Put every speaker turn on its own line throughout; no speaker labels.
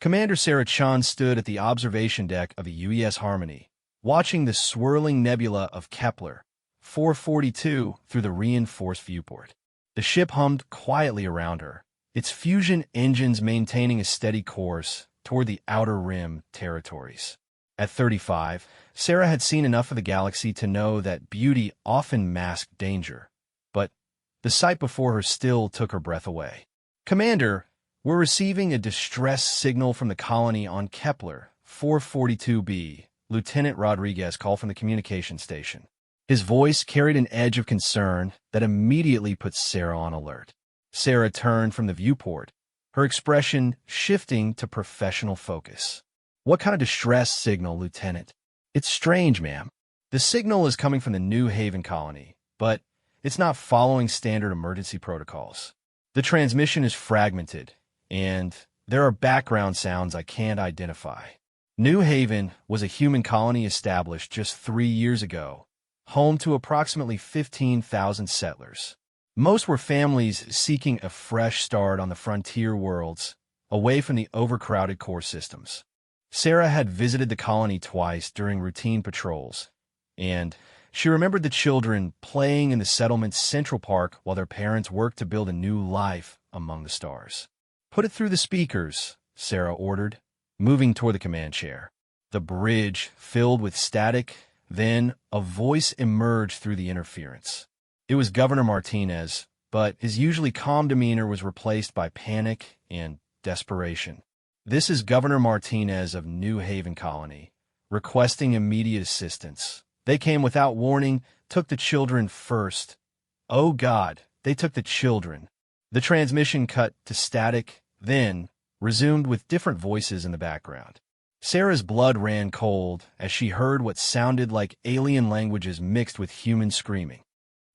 Commander Sarah Chan stood at the observation deck of the UES Harmony, watching the swirling nebula of Kepler 442 through the reinforced viewport. The ship hummed quietly around her, its fusion engines maintaining a steady course toward the outer rim territories. At 35, Sarah had seen enough of the galaxy to know that beauty often masked danger, but the sight before her still took her breath away. "Commander, we're receiving a distress signal from the colony on Kepler 442b," Lieutenant Rodriguez called from the communication station. His voice carried an edge of concern that immediately put Sarah on alert. Sarah turned from the viewport, her expression shifting to professional focus. "What kind of distress signal, Lieutenant?" "It's strange, ma'am. The signal is coming from the New Haven colony, but it's not following standard emergency protocols. The transmission is fragmented, and there are background sounds I can't identify." New Haven was a human colony established just 3 years ago, home to approximately 15,000 settlers. Most were families seeking a fresh start on the frontier worlds, away from the overcrowded core systems. Sarah had visited the colony twice during routine patrols, and she remembered the children playing in the settlement's central park while their parents worked to build a new life among the stars. "Put it through the speakers," Sarah ordered, moving toward the command chair. The bridge filled with static, then a voice emerged through the interference. It was Governor Martinez, but his usually calm demeanor was replaced by panic and desperation. "This is Governor Martinez of New Haven Colony, requesting immediate assistance. They came without warning, took the children first. Oh God, they took the children." The transmission cut to static, then resumed with different voices in the background. Sarah's blood ran cold as she heard what sounded like alien languages mixed with human screaming.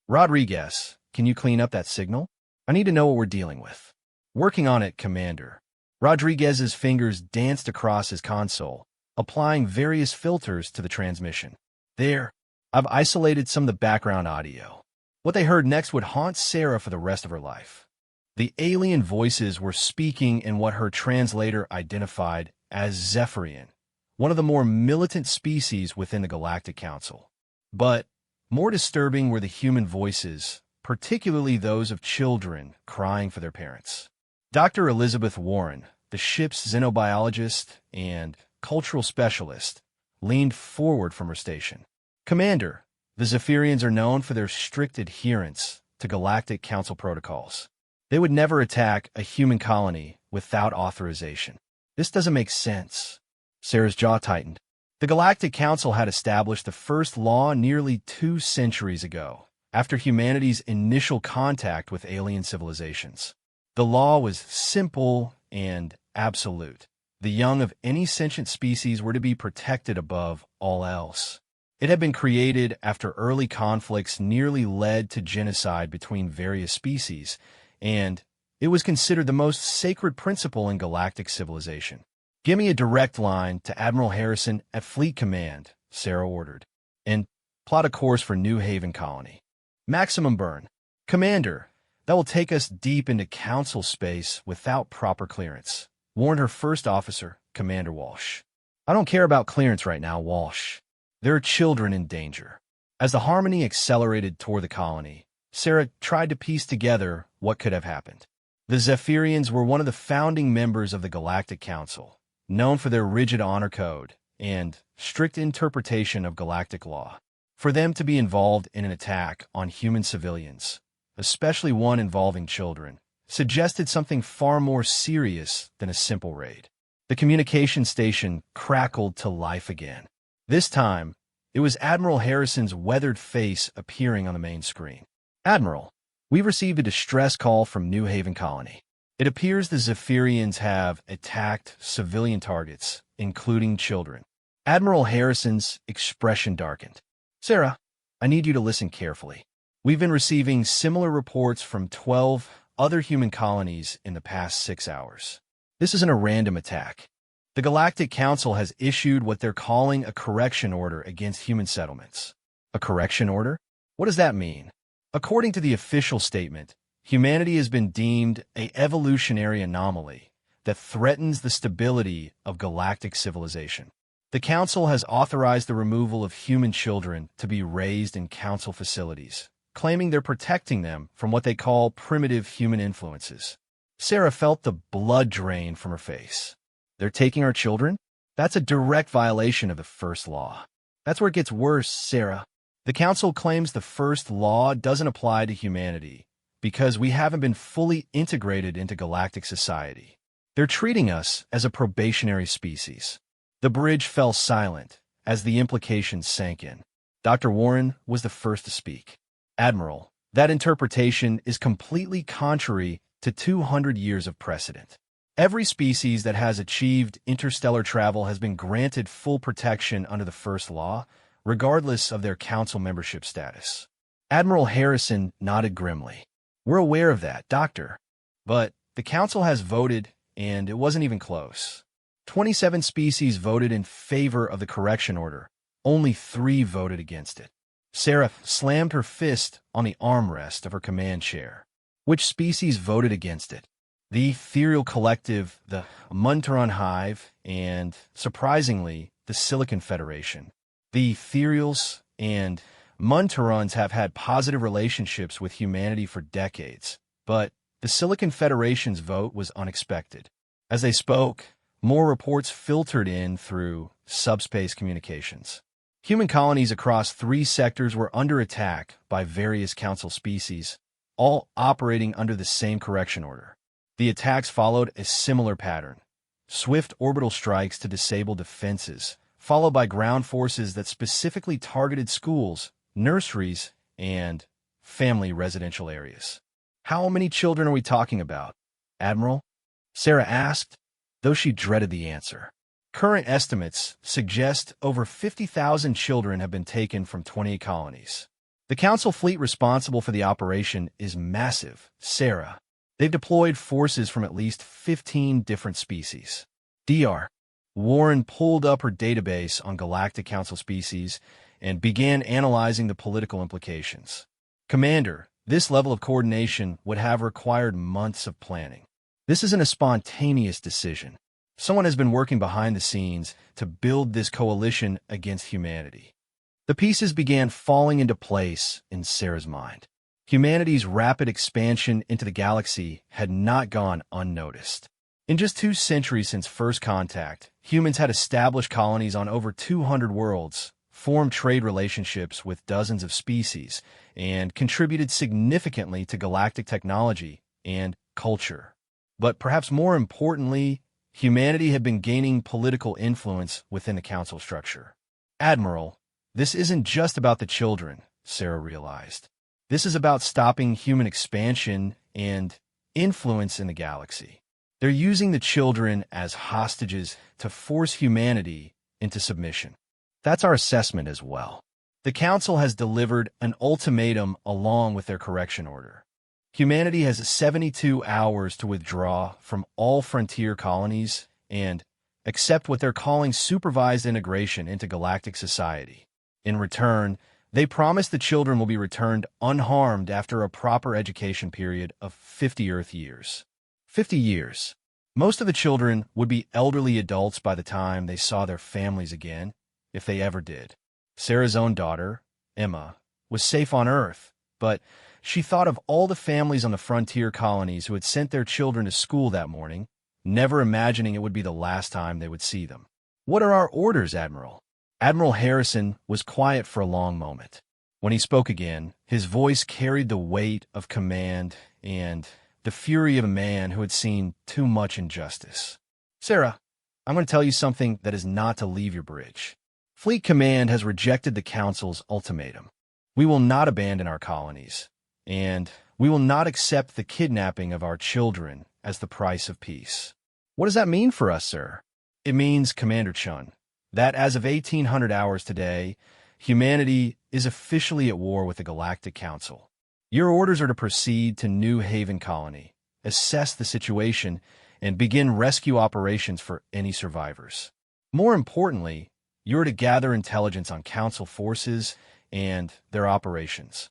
"Rodriguez, can you clean up that signal? I need to know what we're dealing with." "Working on it, Commander." Rodriguez's fingers danced across his console, applying various filters to the transmission. "There, I've isolated some of the background audio." What they heard next would haunt Sarah for the rest of her life. The alien voices were speaking in what her translator identified as Zephyrian, one of the more militant species within the Galactic Council. But more disturbing were the human voices, particularly those of children crying for their parents. Dr. Elizabeth Warren, the ship's xenobiologist and cultural specialist, leaned forward from her station. "Commander, the Zephyrians are known for their strict adherence to Galactic Council protocols. They would never attack a human colony without authorization." "This doesn't make sense." Sarah's jaw tightened. The Galactic Council had established the first law nearly 2 centuries ago, after humanity's initial contact with alien civilizations. The law was simple and absolute. The young of any sentient species were to be protected above all else. It had been created after early conflicts nearly led to genocide between various species, and it was considered the most sacred principle in galactic civilization. "Give me a direct line to Admiral Harrison at Fleet Command," Sarah ordered, "and plot a course for New Haven Colony. Maximum burn. Commander, that will take us deep into Council space without proper clearance," warned her first officer, Commander Walsh. "I don't care about clearance right now, Walsh. There are children in danger." As the Harmony accelerated toward the colony, Sarah tried to piece together what could have happened. The Zephyrians were one of the founding members of the Galactic Council, known for their rigid honor code and strict interpretation of galactic law. For them to be involved in an attack on human civilians, especially one involving children, suggested something far more serious than a simple raid. The communication station crackled to life again. This time, it was Admiral Harrison's weathered face appearing on the main screen. "Admiral, we've received a distress call from New Haven Colony. It appears the Zephyrians have attacked civilian targets, including children." Admiral Harrison's expression darkened. "Sarah, I need you to listen carefully. We've been receiving similar reports from 12 other human colonies in the past 6 hours. This isn't a random attack. The Galactic Council has issued what they're calling a correction order against human settlements." "A correction order? What does that mean?" "According to the official statement, humanity has been deemed an evolutionary anomaly, that threatens the stability of galactic civilization. The Council has authorized the removal of human children to be raised in Council facilities, claiming they're protecting them from what they call primitive human influences. Sarah felt the blood drain from her face. They're taking our children? That's a direct violation of the first law. That's where it gets worse, Sarah. The Council claims the first law doesn't apply to humanity because we haven't been fully integrated into galactic society. They're treating us as a probationary species. The bridge fell silent as the implications sank in. Dr. Warren was the first to speak. Admiral, that interpretation is completely contrary to 200 years of precedent. Every species that has achieved interstellar travel has been granted full protection under the first law, regardless of their Council membership status. Admiral Harrison nodded grimly. We're aware of that, Doctor. But the Council has voted, and it wasn't even close. 27 species voted in favor of the correction order. Only 3 voted against it. Sarah slammed her fist on the armrest of her command chair. Which species voted against it? The Ethereal Collective, the Munteron Hive, and, surprisingly, the Silicon Federation. The Ethereals and Munterons have had positive relationships with humanity for decades, but the Silicon Federation's vote was unexpected. As they spoke, more reports filtered in through subspace communications. Human colonies across 3 sectors were under attack by various Council species, all operating under the same correction order. The attacks followed a similar pattern: swift orbital strikes to disable defenses, followed by ground forces that specifically targeted schools, nurseries, and family residential areas. How many children are we talking about, Admiral? Sarah asked, though she dreaded the answer. Current estimates suggest over 50,000 children have been taken from 20 colonies. The Council fleet responsible for the operation is massive, Sarah. They've deployed forces from at least 15 different species. Dr. Warren pulled up her database on Galactic Council species and began analyzing the political implications. Commander, this level of coordination would have required months of planning. This isn't a spontaneous decision. Someone has been working behind the scenes to build this coalition against humanity. The pieces began falling into place in Sarah's mind. Humanity's rapid expansion into the galaxy had not gone unnoticed. In just 2 centuries since first contact, humans had established colonies on over 200 worlds, formed trade relationships with dozens of species, and contributed significantly to galactic technology and culture. But perhaps more importantly, humanity had been gaining political influence within the Council structure. Admiral, this isn't just about the children, Sarah realized. This is about stopping human expansion and influence in the galaxy. They're using the children as hostages to force humanity into submission. That's our assessment as well. The Council has delivered an ultimatum along with their correction order. Humanity has 72 hours to withdraw from all frontier colonies and accept what they're calling supervised integration into galactic society. In return, they promise the children will be returned unharmed after a proper education period of 50 Earth years. 50 years. Most of the children would be elderly adults by the time they saw their families again, if they ever did. Sarah's own daughter, Emma, was safe on Earth, but she thought of all the families on the frontier colonies who had sent their children to school that morning, never imagining it would be the last time they would see them. What are our orders, Admiral? Admiral Harrison was quiet for a long moment. When he spoke again, his voice carried the weight of command and the fury of a man who had seen too much injustice. Sarah, I'm going to tell you something that is not to leave your bridge. Fleet Command has rejected the Council's ultimatum. We will not abandon our colonies, and we will not accept the kidnapping of our children as the price of peace. What does that mean for us, sir? It means, Commander Chun, that as of 1800 hours today, humanity is officially at war with the Galactic Council. Your orders are to proceed to New Haven Colony, assess the situation, and begin rescue operations for any survivors. More importantly, you're to gather intelligence on Council forces and their operations.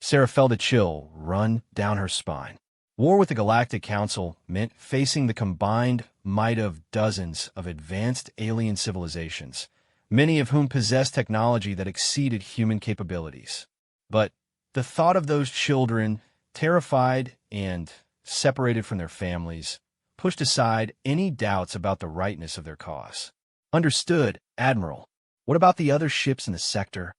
Sarah felt a chill run down her spine. War with the Galactic Council meant facing the combined might of dozens of advanced alien civilizations, many of whom possessed technology that exceeded human capabilities. But the thought of those children, terrified and separated from their families, pushed aside any doubts about the rightness of their cause. Understood, Admiral. What about the other ships in the sector?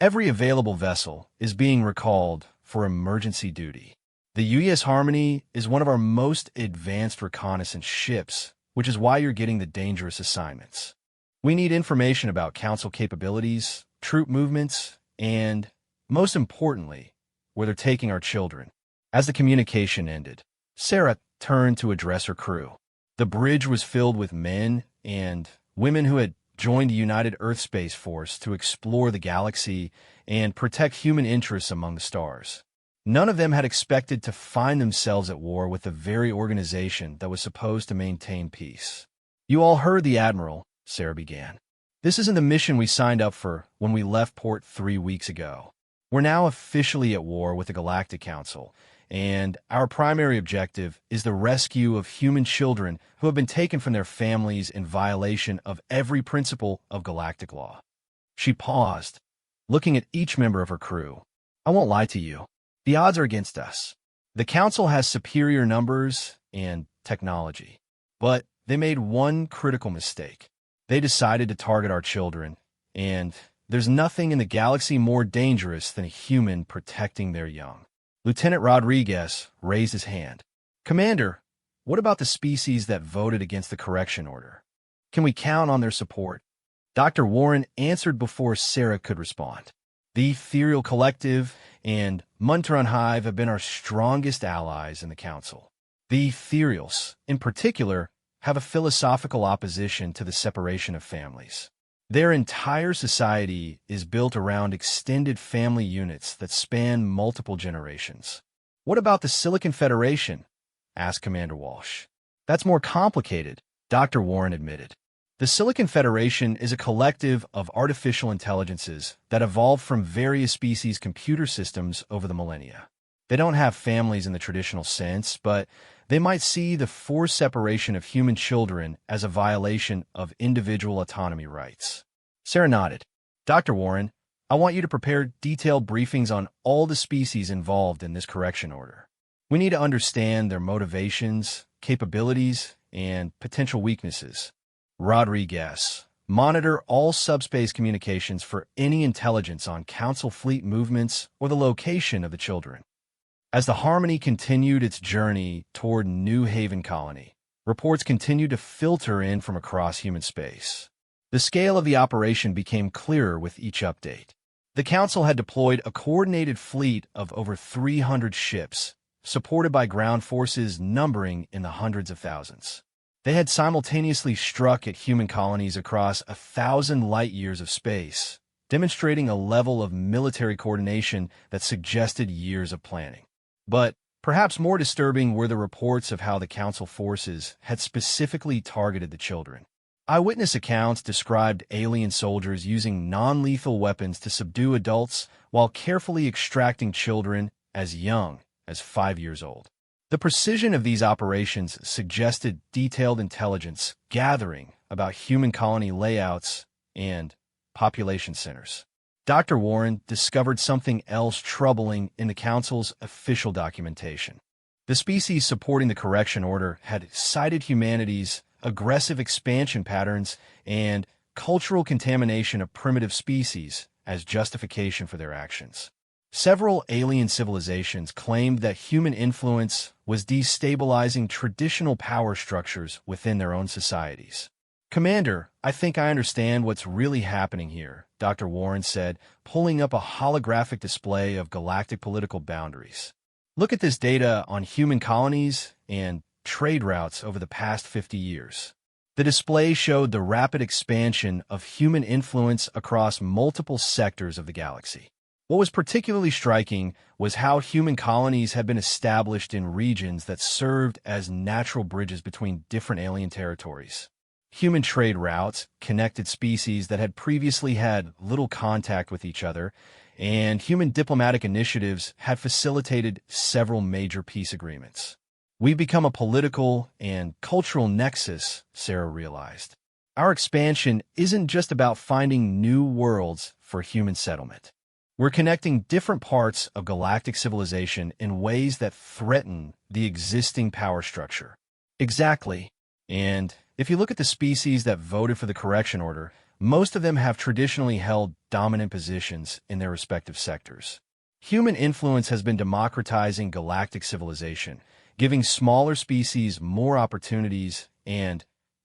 Every available vessel is being recalled for emergency duty. The UES Harmony is one of our most advanced reconnaissance ships, which is why you're getting the dangerous assignments. We need information about Council capabilities, troop movements, and, most importantly, where they're taking our children. As the communication ended, Sarah turned to address her crew. The bridge was filled with men and women who had joined the United Earth Space Force to explore the galaxy and protect human interests among the stars. None of them had expected to find themselves at war with the very organization that was supposed to maintain peace. "You all heard the Admiral," Sarah began. "This isn't the mission we signed up for when we left port 3 weeks ago. We're now officially at war with the Galactic Council, and our primary objective is the rescue of human children who have been taken from their families in violation of every principle of galactic law." She paused, looking at each member of her crew. "I won't lie to you. The odds are against us. The Council has superior numbers and technology, but they made one critical mistake. They decided to target our children, and there's nothing in the galaxy more dangerous than a human protecting their young." Lieutenant Rodriguez raised his hand. "Commander, what about the species that voted against the correction order? Can we count on their support?" Dr. Warren answered before Sarah could respond. "The Ethereal Collective and Munteron Hive have been our strongest allies in the Council. The Ethereals, in particular, have a philosophical opposition to the separation of families. Their entire society is built around extended family units that span multiple generations." "What about the Silicon Federation?" asked Commander Walsh. "That's more complicated," Dr. Warren admitted. "The Silicon Federation is a collective of artificial intelligences that evolved from various species' computer systems over the millennia. They don't have families in the traditional sense, but they might see the forced separation of human children as a violation of individual autonomy rights." Sarah nodded. "Dr. Warren, I want you to prepare detailed briefings on all the species involved in this correction order. We need to understand their motivations, capabilities, and potential weaknesses. Rodriguez, monitor all subspace communications for any intelligence on Council fleet movements or the location of the children." As the Harmony continued its journey toward New Haven Colony, reports continued to filter in from across human space. The scale of the operation became clearer with each update. The Council had deployed a coordinated fleet of over 300 ships, supported by ground forces numbering in the hundreds of thousands. They had simultaneously struck at human colonies across 1,000 light-years of space, demonstrating a level of military coordination that suggested years of planning. But perhaps more disturbing were the reports of how the Council forces had specifically targeted the children. Eyewitness accounts described alien soldiers using non-lethal weapons to subdue adults while carefully extracting children as young as 5 years old. The precision of these operations suggested detailed intelligence gathering about human colony layouts and population centers. Dr. Warren discovered something else troubling in the Council's official documentation. The species supporting the correction order had cited humanity's aggressive expansion patterns and cultural contamination of primitive species as justification for their actions. Several alien civilizations claimed that human influence was destabilizing traditional power structures within their own societies. "Commander, I think I understand what's really happening here," Dr. Warren said, pulling up a holographic display of galactic political boundaries. "Look at this data on human colonies and trade routes over the past 50 years. The display showed the rapid expansion of human influence across multiple sectors of the galaxy. What was particularly striking was how human colonies had been established in regions that served as natural bridges between different alien territories. Human trade routes connected species that had previously had little contact with each other, and human diplomatic initiatives had facilitated several major peace agreements. We've become a political and cultural nexus, Sarah realized. Our expansion isn't just about finding new worlds for human settlement. We're connecting different parts of galactic civilization in ways that threaten the existing power structure. Exactly. And if you look at the species that voted for the correction order, most of them have traditionally held dominant positions in their respective sectors. Human influence has been democratizing galactic civilization, giving smaller species more opportunities and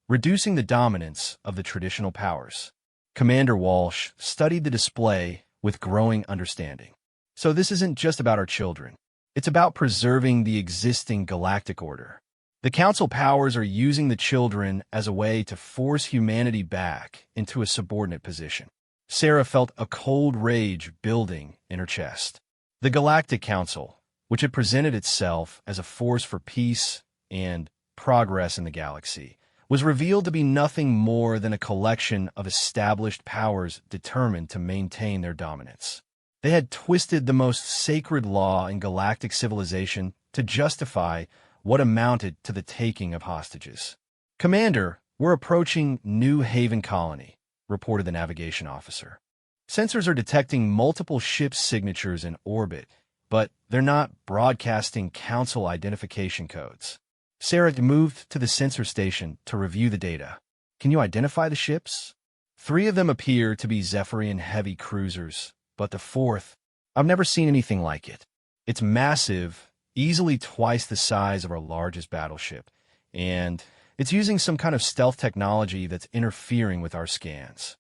reducing the dominance of the traditional powers. Commander Walsh studied the display with growing understanding. So this isn't just about our children. It's about preserving the existing galactic order. The Council powers are using the children as a way to force humanity back into a subordinate position. Sarah felt a cold rage building in her chest. The Galactic Council, which had presented itself as a force for peace and progress in the galaxy, was revealed to be nothing more than a collection of established powers determined to maintain their dominance. They had twisted the most sacred law in galactic civilization to justify what amounted to the taking of hostages. "Commander, we're approaching New Haven Colony," reported the navigation officer. "Sensors are detecting multiple ship signatures in orbit, but they're not broadcasting Council identification codes." Sarah moved to the sensor station to review the data. "Can you identify the ships?" "3 of them appear to be Zephyrian heavy cruisers, but the 4th, I've never seen anything like it. It's massive, easily twice the size of our largest battleship, and it's using some kind of stealth technology that's interfering with our scans."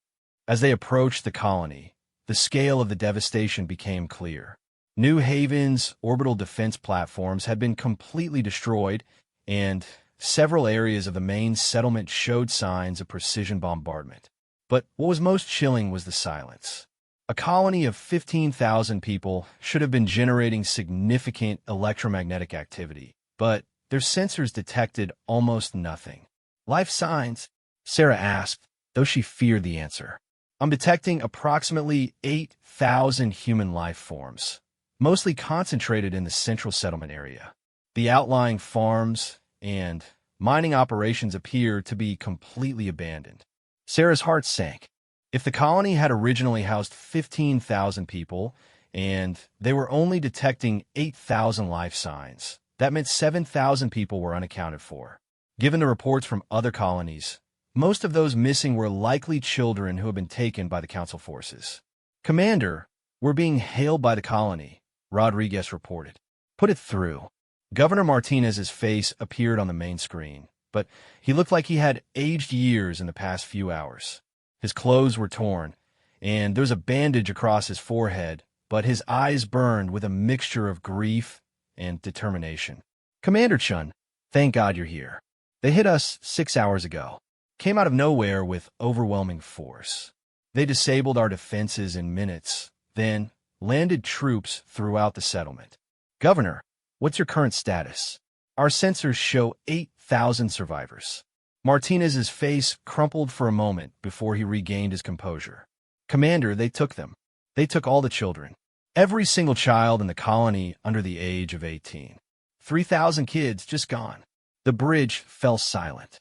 As they approached the colony, the scale of the devastation became clear. New Haven's orbital defense platforms had been completely destroyed, and several areas of the main settlement showed signs of precision bombardment. But what was most chilling was the silence. A colony of 15,000 people should have been generating significant electromagnetic activity, but their sensors detected almost nothing. "Life signs?" Sarah asked, though she feared the answer. "I'm detecting approximately 8,000 human life forms, mostly concentrated in the central settlement area. The outlying farms and mining operations appear to be completely abandoned." Sarah's heart sank. If the colony had originally housed 15,000 people, and they were only detecting 8,000 life signs, that meant 7,000 people were unaccounted for. Given the reports from other colonies, most of those missing were likely children who had been taken by the Council forces. "Commander, we're being hailed by the colony," Rodriguez reported. "Put it through." Governor Martinez's face appeared on the main screen, but he looked like he had aged years in the past few hours. His clothes were torn, and there was a bandage across his forehead, but his eyes burned with a mixture of grief and determination. "Commander Chun, thank God you're here. They hit us 6 hours ago. Came out of nowhere with overwhelming force. They disabled our defenses in minutes, then landed troops throughout the settlement. Governor, what's your current status?" "Our sensors show 8,000 survivors." Martinez's face crumpled for a moment before he regained his composure. "Commander, they took them. They took all the children. Every single child in the colony under the age of 18. 3,000 kids just gone." The bridge fell silent.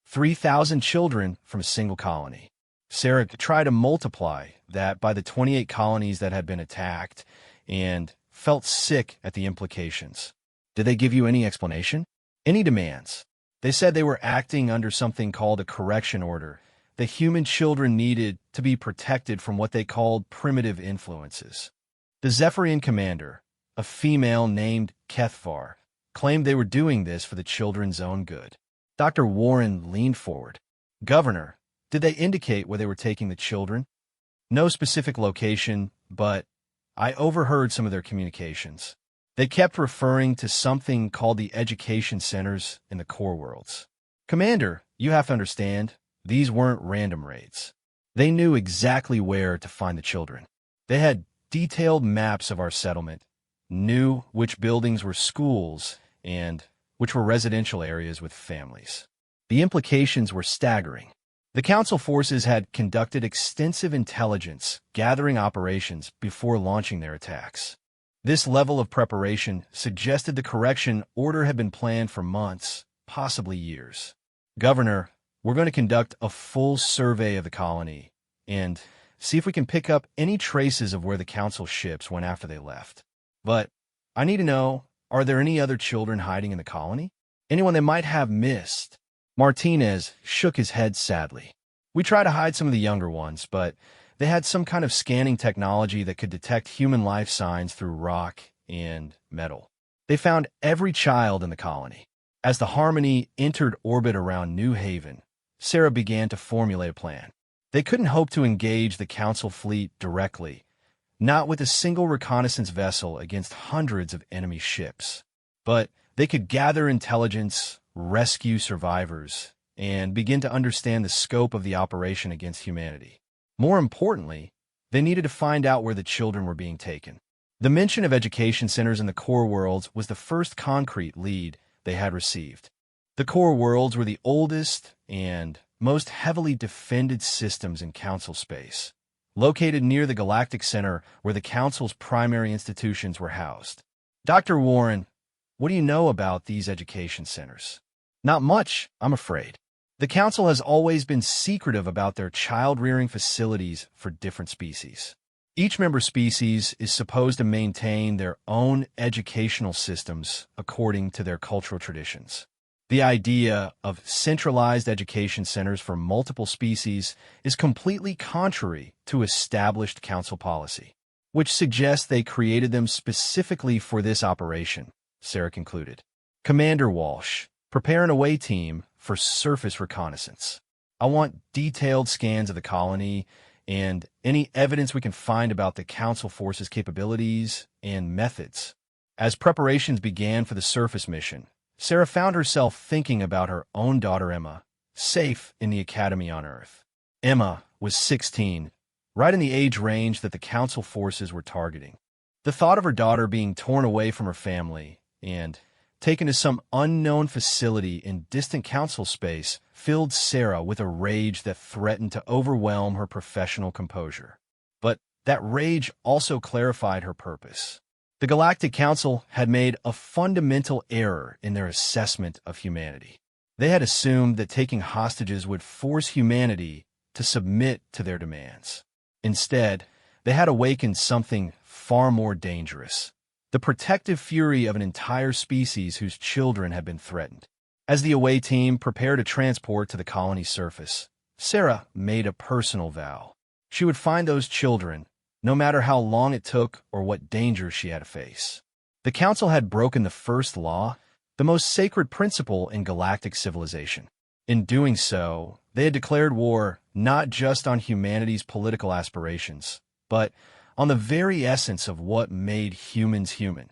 3,000 children from a single colony. Sarah tried to multiply that by the 28 colonies that had been attacked and felt sick at the implications. "Did they give you any explanation? Any demands?" "They said they were acting under something called a correction order. The human children needed to be protected from what they called primitive influences." The Zephyrian commander, a female named Kethvar, claimed they were doing this for the children's own good. Dr. Warren leaned forward. "Governor, did they indicate where they were taking the children?" "No specific location, but I overheard some of their communications. They kept referring to something called the education centers in the core worlds." "Commander, you have to understand, these weren't random raids. They knew exactly where to find the children. They had detailed maps of our settlement, knew which buildings were schools and which were residential areas with families. The implications were staggering. The Council forces had conducted extensive intelligence gathering operations before launching their attacks. This level of preparation suggested the correction order had been planned for months, possibly years. Governor, we're going to conduct a full survey of the colony and see if we can pick up any traces of where the council ships went after they left. But I need to know, are there any other children hiding in the colony? Anyone they might have missed? Martinez shook his head sadly. We tried to hide some of the younger ones, but they had some kind of scanning technology that could detect human life signs through rock and metal. They found every child in the colony. As the Harmony entered orbit around New Haven, Sarah began to formulate a plan. They couldn't hope to engage the Council fleet directly, not with a single reconnaissance vessel against hundreds of enemy ships. But they could gather intelligence, rescue survivors, and begin to understand the scope of the operation against humanity. More importantly, they needed to find out where the children were being taken. The mention of education centers in the core worlds was the first concrete lead they had received. The core worlds were the oldest and most heavily defended systems in Council space, located near the Galactic Center where the Council's primary institutions were housed. Dr. Warren, what do you know about these education centers? Not much, I'm afraid. The Council has always been secretive about their child-rearing facilities for different species. Each member species is supposed to maintain their own educational systems according to their cultural traditions. The idea of centralized education centers for multiple species is completely contrary to established Council policy, which suggests they created them specifically for this operation, Sarah concluded. Commander Walsh, prepare an away team for surface reconnaissance. I want detailed scans of the colony and any evidence we can find about the Council forces' capabilities and methods. As preparations began for the surface mission, Sarah found herself thinking about her own daughter Emma, safe in the academy on Earth. Emma was 16, right in the age range that the Council forces were targeting. The thought of her daughter being torn away from her family and taken to some unknown facility in distant Council space filled Sarah with a rage that threatened to overwhelm her professional composure. But that rage also clarified her purpose. The Galactic Council had made a fundamental error in their assessment of humanity. They had assumed that taking hostages would force humanity to submit to their demands. Instead, they had awakened something far more dangerous: the protective fury of an entire species whose children had been threatened. As the away team prepared to transport to the colony's surface, Sarah made a personal vow. She would find those children, no matter how long it took or what dangers she had to face. The Council had broken the first law, the most sacred principle in galactic civilization. In doing so, they had declared war not just on humanity's political aspirations, but on the very essence of what made humans human,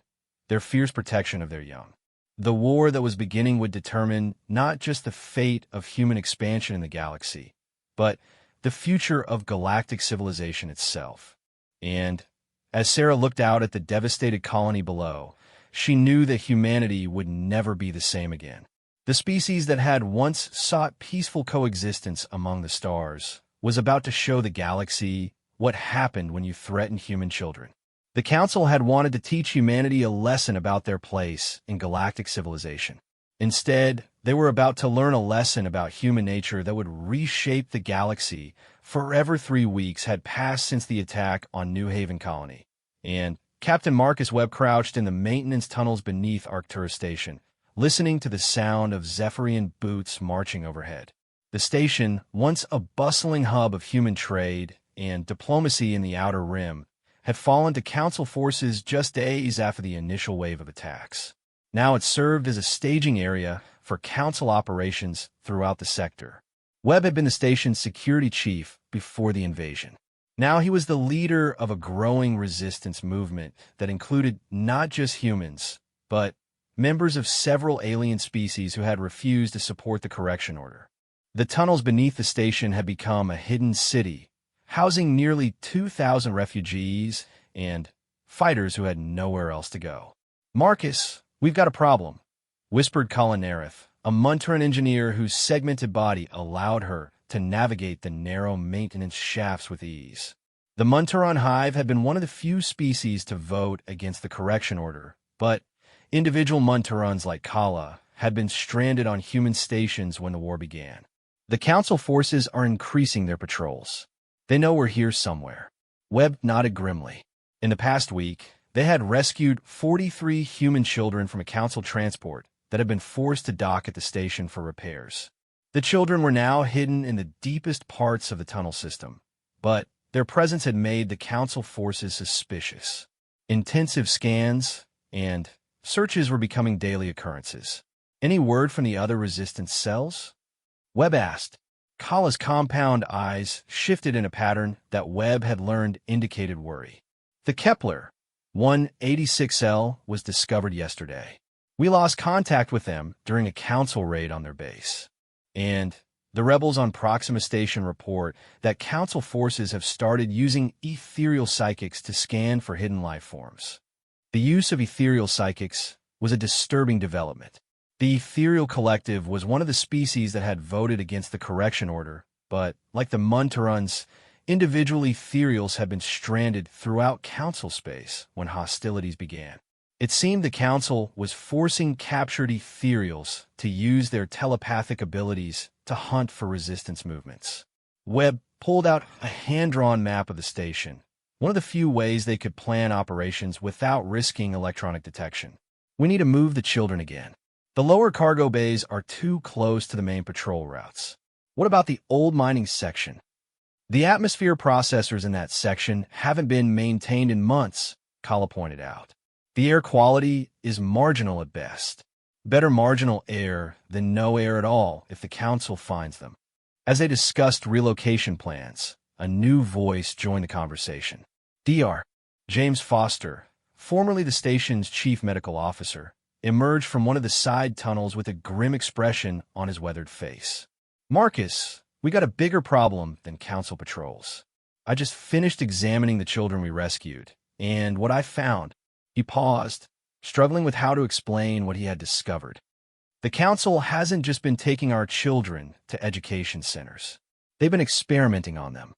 their fierce protection of their young. The war that was beginning would determine not just the fate of human expansion in the galaxy, but the future of galactic civilization itself. And as Sarah looked out at the devastated colony below, she knew that humanity would never be the same again. The species that had once sought peaceful coexistence among the stars was about to show the galaxy what happened when you threatened human children. The Council had wanted to teach humanity a lesson about their place in galactic civilization. Instead, they were about to learn a lesson about human nature that would reshape the galaxy. Forever 3 weeks had passed since the attack on New Haven Colony, and Captain Marcus Webb crouched in the maintenance tunnels beneath Arcturus Station, listening to the sound of Zephyrian boots marching overhead. The station, once a bustling hub of human trade and diplomacy in the Outer Rim, had fallen to Council forces just days after the initial wave of attacks. Now it served as a staging area for Council operations throughout the sector. Webb had been the station's security chief before the invasion. Now he was the leader of a growing resistance movement that included not just humans, but members of several alien species who had refused to support the correction order. The tunnels beneath the station had become a hidden city, housing nearly 2,000 refugees and fighters who had nowhere else to go. "Marcus, we've got a problem," whispered Colonareth, a Munteran engineer whose segmented body allowed her to navigate the narrow maintenance shafts with ease. The Muntaron hive had been one of the few species to vote against the correction order, but individual Muntarons like Kala had been stranded on human stations when the war began. The Council forces are increasing their patrols. They know we're here somewhere. Webb nodded grimly. In the past week, they had rescued 43 human children from a Council transport that had been forced to dock at the station for repairs. The children were now hidden in the deepest parts of the tunnel system, but their presence had made the Council forces suspicious. Intensive scans and searches were becoming daily occurrences. Any word from the other resistance cells? Webb asked. Kala's compound eyes shifted in a pattern that Webb had learned indicated worry. The Kepler 186L was discovered yesterday. We lost contact with them during a Council raid on their base. And the rebels on Proxima Station report that Council forces have started using ethereal psychics to scan for hidden life forms. The use of ethereal psychics was a disturbing development. The Ethereal Collective was one of the species that had voted against the correction order, but, like the Muntarons, individual ethereals had been stranded throughout Council space when hostilities began. It seemed the Council was forcing captured ethereals to use their telepathic abilities to hunt for resistance movements. Webb pulled out a hand-drawn map of the station, one of the few ways they could plan operations without risking electronic detection. We need to move the children again. The lower cargo bays are too close to the main patrol routes. What about the old mining section? The atmosphere processors in that section haven't been maintained in months, Kala pointed out. The air quality is marginal at best. Better marginal air than no air at all if the Council finds them. As they discussed relocation plans, a new voice joined the conversation. Dr. James Foster, formerly the station's chief medical officer, emerged from one of the side tunnels with a grim expression on his weathered face. Marcus, we got a bigger problem than Council patrols. I just finished examining the children we rescued, and what I found. He paused, struggling with how to explain what he had discovered. The Council hasn't just been taking our children to education centers. They've been experimenting on them.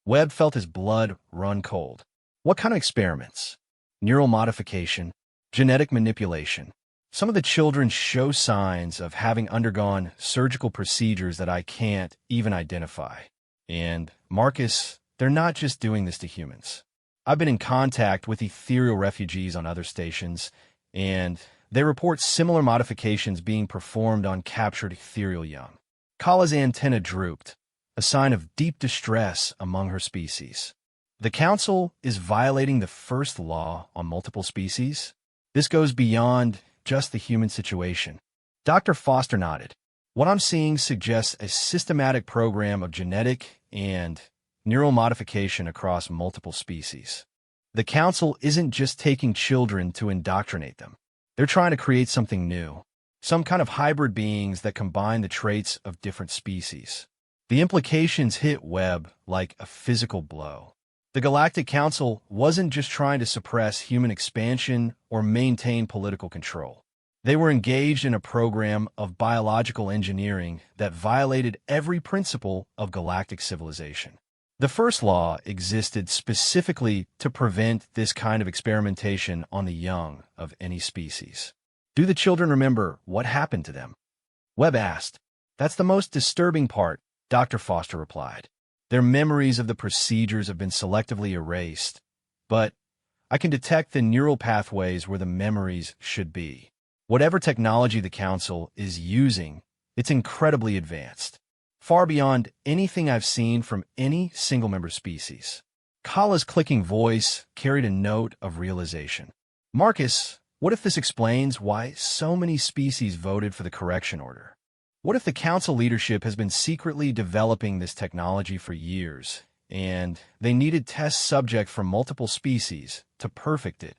Webb felt his blood run cold. What kind of experiments? Neural modification, genetic manipulation. Some of the children show signs of having undergone surgical procedures that I can't even identify. And, Marcus, they're not just doing this to humans. I've been in contact with ethereal refugees on other stations, and they report similar modifications being performed on captured ethereal young. Kala's antenna drooped, a sign of deep distress among her species. The Council is violating the first law on multiple species. This goes beyond just the human situation. Dr. Foster nodded. What I'm seeing suggests a systematic program of genetic and neural modification across multiple species. The Council isn't just taking children to indoctrinate them. They're trying to create something new, some kind of hybrid beings that combine the traits of different species. The implications hit Webb like a physical blow. The Galactic Council wasn't just trying to suppress human expansion or maintain political control. They were engaged in a program of biological engineering that violated every principle of galactic civilization. The first law existed specifically to prevent this kind of experimentation on the young of any species. Do the children remember what happened to them? Webb asked. That's the most disturbing part, Dr. Foster replied. Their memories of the procedures have been selectively erased, but I can detect the neural pathways where the memories should be. Whatever technology the Council is using, it's incredibly advanced, far beyond anything I've seen from any single-member species. Kala's clicking voice carried a note of realization. Marcus, what if this explains why so many species voted for the correction order? What if the Council leadership has been secretly developing this technology for years, and they needed test subject from multiple species to perfect it?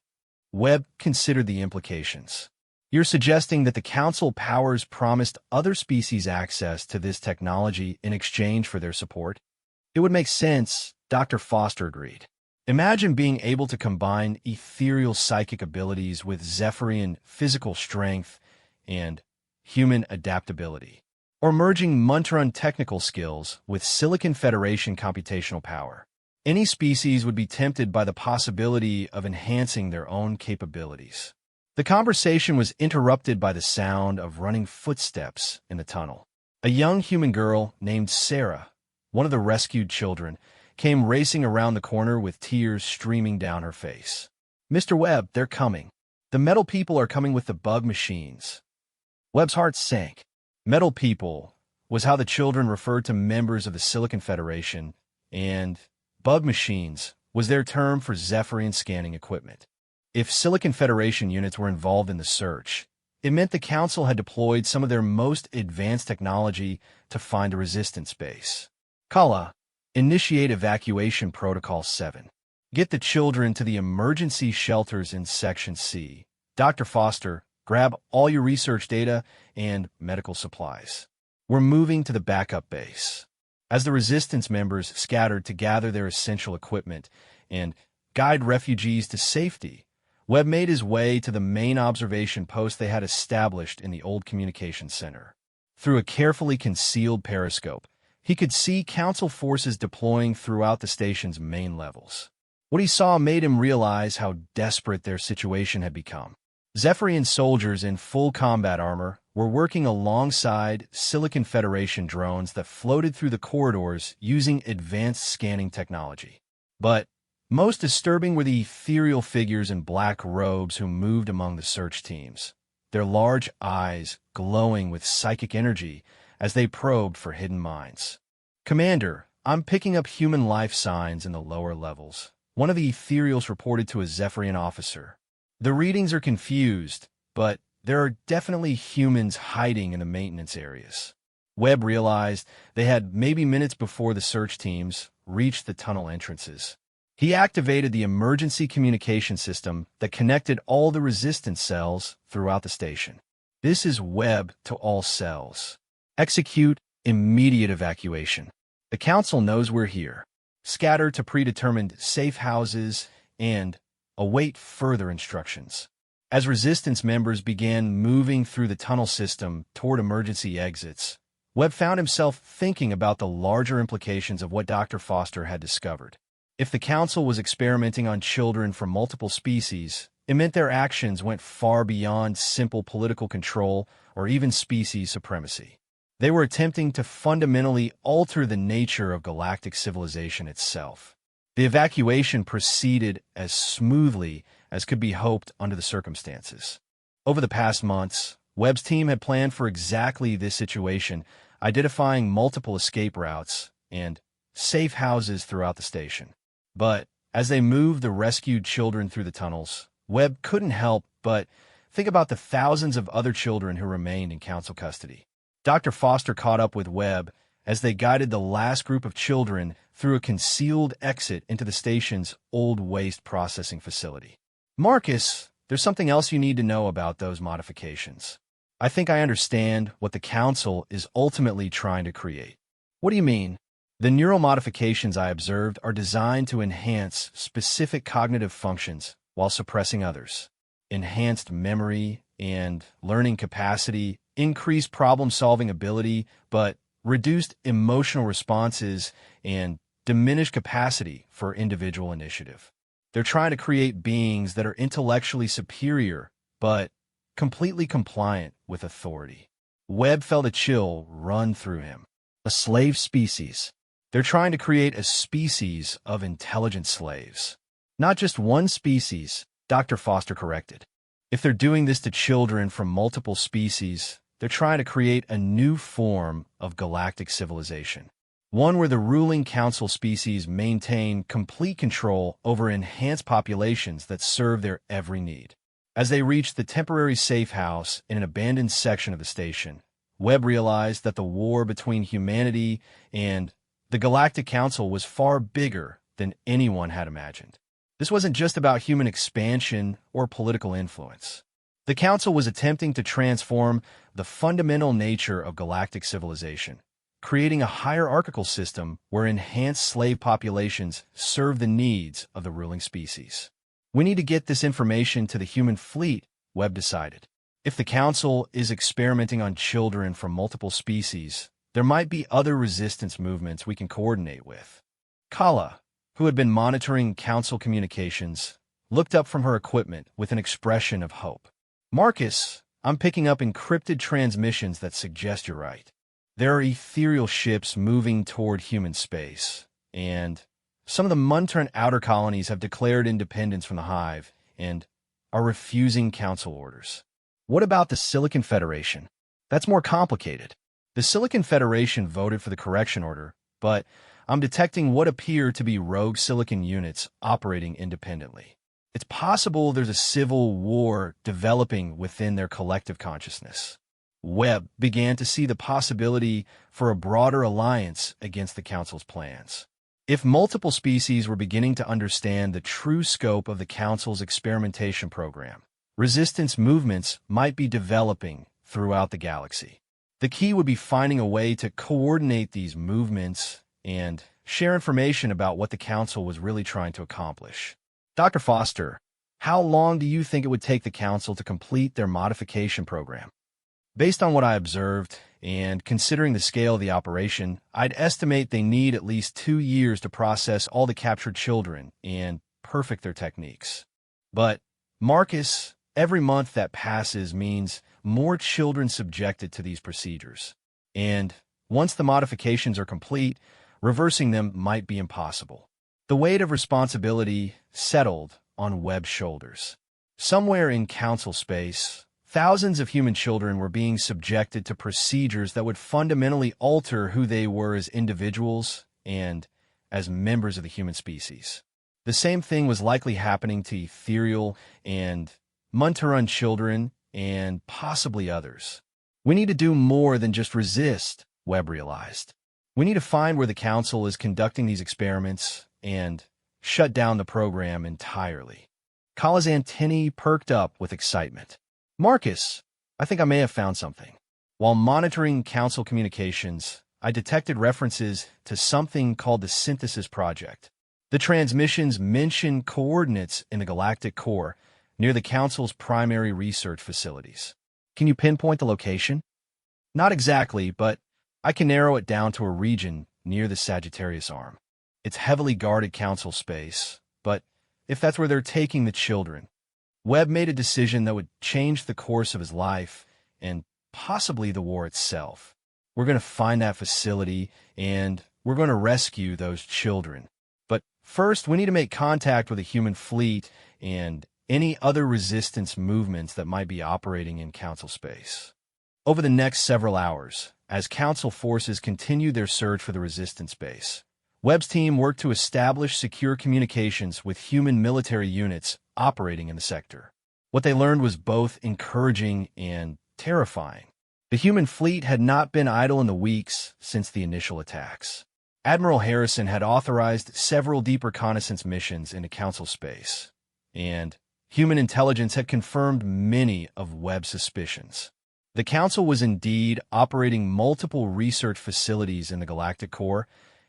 Webb considered the implications. You're suggesting that the Council powers promised other species access to this technology in exchange for their support? It would make sense, Dr. Foster agreed. Imagine being able to combine ethereal psychic abilities with Zephyrian physical strength and human adaptability, or merging Muntaron technical skills with Silicon Federation computational power. Any species would be tempted by the possibility of enhancing their own capabilities. The conversation was interrupted by the sound of running footsteps in the tunnel. A young human girl named Sarah, one of the rescued children, came racing around the corner with tears streaming down her face. "Mr. Webb, they're coming. The metal people are coming with the bug machines." Webb's heart sank. Metal people was how the children referred to members of the Silicon Federation, and bug machines was their term for Zephyrian scanning equipment. If Silicon Federation units were involved in the search, it meant the Council had deployed some of their most advanced technology to find a resistance base. Kala, initiate Evacuation Protocol 7. Get the children to the emergency shelters in Section C. Dr. Foster, grab all your research data and medical supplies. We're moving to the backup base. As the resistance members scattered to gather their essential equipment and guide refugees to safety, Webb made his way to the main observation post they had established in the old communications center. Through a carefully concealed periscope, he could see Council forces deploying throughout the station's main levels. What he saw made him realize how desperate their situation had become. Zephyrian soldiers in full combat armor were working alongside Silicon Federation drones that floated through the corridors using advanced scanning technology. But most disturbing were the ethereal figures in black robes who moved among the search teams, their large eyes glowing with psychic energy as they probed for hidden mines. "Commander, I'm picking up human life signs in the lower levels," one of the ethereals reported to a Zephyrian officer. "The readings are confused, but there are definitely humans hiding in the maintenance areas." Webb realized they had maybe minutes before the search teams reached the tunnel entrances. He activated the emergency communication system that connected all the resistance cells throughout the station. "This is Webb to all cells. Execute immediate evacuation. The Council knows we're here. Scatter to predetermined safe houses and await further instructions." As resistance members began moving through the tunnel system toward emergency exits, Webb found himself thinking about the larger implications of what Dr. Foster had discovered. If the Council was experimenting on children from multiple species, it meant their actions went far beyond simple political control or even species supremacy. They were attempting to fundamentally alter the nature of galactic civilization itself. The evacuation proceeded as smoothly as could be hoped under the circumstances. Over the past months, Webb's team had planned for exactly this situation, identifying multiple escape routes and safe houses throughout the station. But as they moved the rescued children through the tunnels, Webb couldn't help but think about the thousands of other children who remained in Council custody. Dr. Foster caught up with Webb as they guided the last group of children through a concealed exit into the station's old waste processing facility. "Marcus, there's something else you need to know about those modifications. I think I understand what the Council is ultimately trying to create." "What do you mean?" "The neural modifications I observed are designed to enhance specific cognitive functions while suppressing others. Enhanced memory and learning capacity, increased problem-solving ability, but reduced emotional responses and diminished capacity for individual initiative. They're trying to create beings that are intellectually superior, but completely compliant with authority." Webb felt a chill run through him. A slave species. They're trying to create a species of intelligent slaves. "Not just one species," Dr. Foster corrected. "If they're doing this to children from multiple species, they're trying to create a new form of galactic civilization. One where the ruling Council species maintain complete control over enhanced populations that serve their every need." As they reached the temporary safe house in an abandoned section of the station, Webb realized that the war between humanity and the Galactic Council was far bigger than anyone had imagined. This wasn't just about human expansion or political influence. The Council was attempting to transform the fundamental nature of galactic civilization, creating a hierarchical system where enhanced slave populations serve the needs of the ruling species. "We need to get this information to the human fleet," Webb decided. "If the Council is experimenting on children from multiple species, there might be other resistance movements we can coordinate with." "Kala, who had been monitoring Council communications, looked up from her equipment with an expression of hope. Marcus, I'm picking up encrypted transmissions that suggest you're right. There are ethereal ships moving toward human space, and some of the Muntern outer colonies have declared independence from the Hive and are refusing Council orders. What about the Silicon Federation? That's more complicated. The Silicon Federation voted for the correction order, but I'm detecting what appear to be rogue Silicon units operating independently. It's possible there's a civil war developing within their collective consciousness. Webb began to see the possibility for a broader alliance against the Council's plans. If multiple species were beginning to understand the true scope of the Council's experimentation program, resistance movements might be developing throughout the galaxy. The key would be finding a way to coordinate these movements and share information about what the Council was really trying to accomplish. Dr. Foster, how long do you think it would take the Council to complete their modification program? Based on what I observed, and considering the scale of the operation, I'd estimate they need at least 2 years to process all the captured children and perfect their techniques. But, Marcus, every month that passes means more children subjected to these procedures. And once the modifications are complete, reversing them might be impossible. The weight of responsibility settled on Webb's shoulders. Somewhere in Council space, thousands of human children were being subjected to procedures that would fundamentally alter who they were as individuals and as members of the human species. The same thing was likely happening to ethereal and Muntaran children and possibly others. We need to do more than just resist, Webb realized. We need to find where the Council is conducting these experiments and shut down the program entirely. Kala's antennae perked up with excitement. Marcus, I think I may have found something. While monitoring Council communications, I detected references to something called the Synthesis Project. The transmissions mention coordinates in the galactic core near the Council's primary research facilities. Can you pinpoint the location? Not exactly, but I can narrow it down to a region near the Sagittarius Arm. It's heavily guarded Council space, but if that's where they're taking the children, Webb made a decision that would change the course of his life and possibly the war itself. We're going to find that facility, and we're going to rescue those children. But first, we need to make contact with a human fleet and any other resistance movements that might be operating in Council space. Over the next several hours, as Council forces continued their search for the resistance base, Webb's team worked to establish secure communications with human military units operating in the sector. What they learned was both encouraging and terrifying. The human fleet had not been idle in the weeks since the initial attacks. Admiral Harrison had authorized several deep reconnaissance missions into Council space, and human intelligence had confirmed many of Webb's suspicions. The Council was indeed operating multiple research facilities in the galactic core,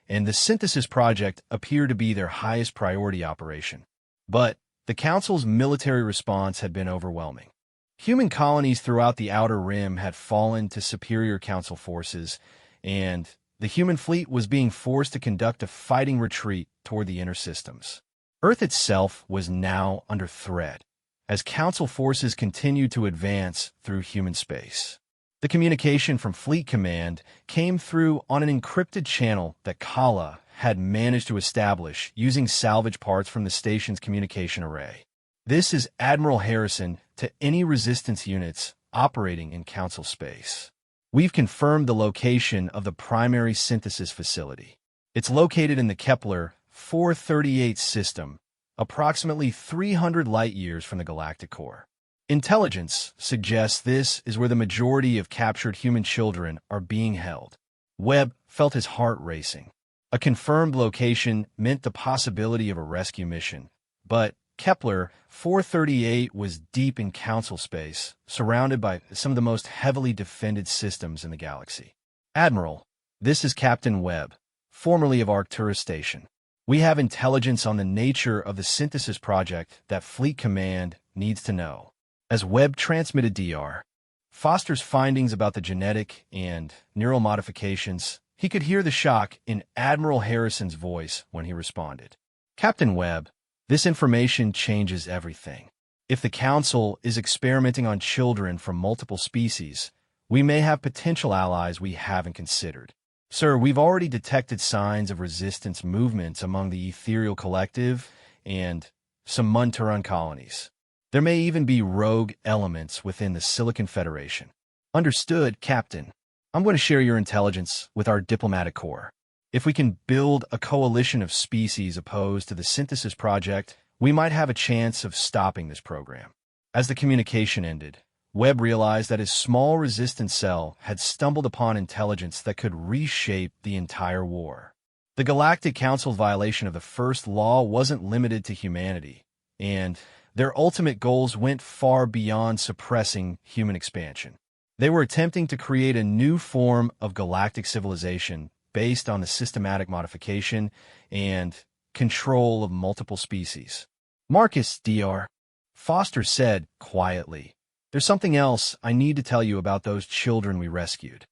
and the Synthesis Project appeared to be their highest priority operation. But the Council's military response had been overwhelming. Human colonies throughout the Outer Rim had fallen to superior Council forces, and the human fleet was being forced to conduct a fighting retreat toward the inner systems. Earth itself was now under threat, as Council forces continued to advance through human space. The communication from Fleet Command came through on an encrypted channel that Kala had managed to establish using salvage parts from the station's communication array. This is Admiral Harrison to any resistance units operating in Council space. We've confirmed the location of the primary synthesis facility. It's located in the Kepler 438 system, approximately 300 light-years from the galactic core. Intelligence suggests this is where the majority of captured human children are being held. Webb felt his heart racing. A confirmed location meant the possibility of a rescue mission, but Kepler 438 was deep in Council space, surrounded by some of the most heavily defended systems in the galaxy. Admiral, this is Captain Webb, formerly of Arcturus Station. We have intelligence on the nature of the Synthesis Project that Fleet Command needs to know. As Webb transmitted DR, Foster's findings about the genetic and neural modifications, he could hear the shock in Admiral Harrison's voice when he responded. Captain Webb, this information changes everything. If the Council is experimenting on children from multiple species, we may have potential allies we haven't considered. Sir, we've already detected signs of resistance movements among the Ethereal Collective and some Munturan colonies. There may even be rogue elements within the Silicon Federation. Understood, Captain. I'm going to share your intelligence with our diplomatic corps. If we can build a coalition of species opposed to the Synthesis Project, we might have a chance of stopping this program. As the communication ended, Webb realized that his small resistance cell had stumbled upon intelligence that could reshape the entire war. The Galactic Council's violation of the first law wasn't limited to humanity, and their ultimate goals went far beyond suppressing human expansion. They were attempting to create a new form of galactic civilization based on the systematic modification and control of multiple species. Marcus, Dr. Foster said quietly, "There's something else I need to tell you about those children we rescued."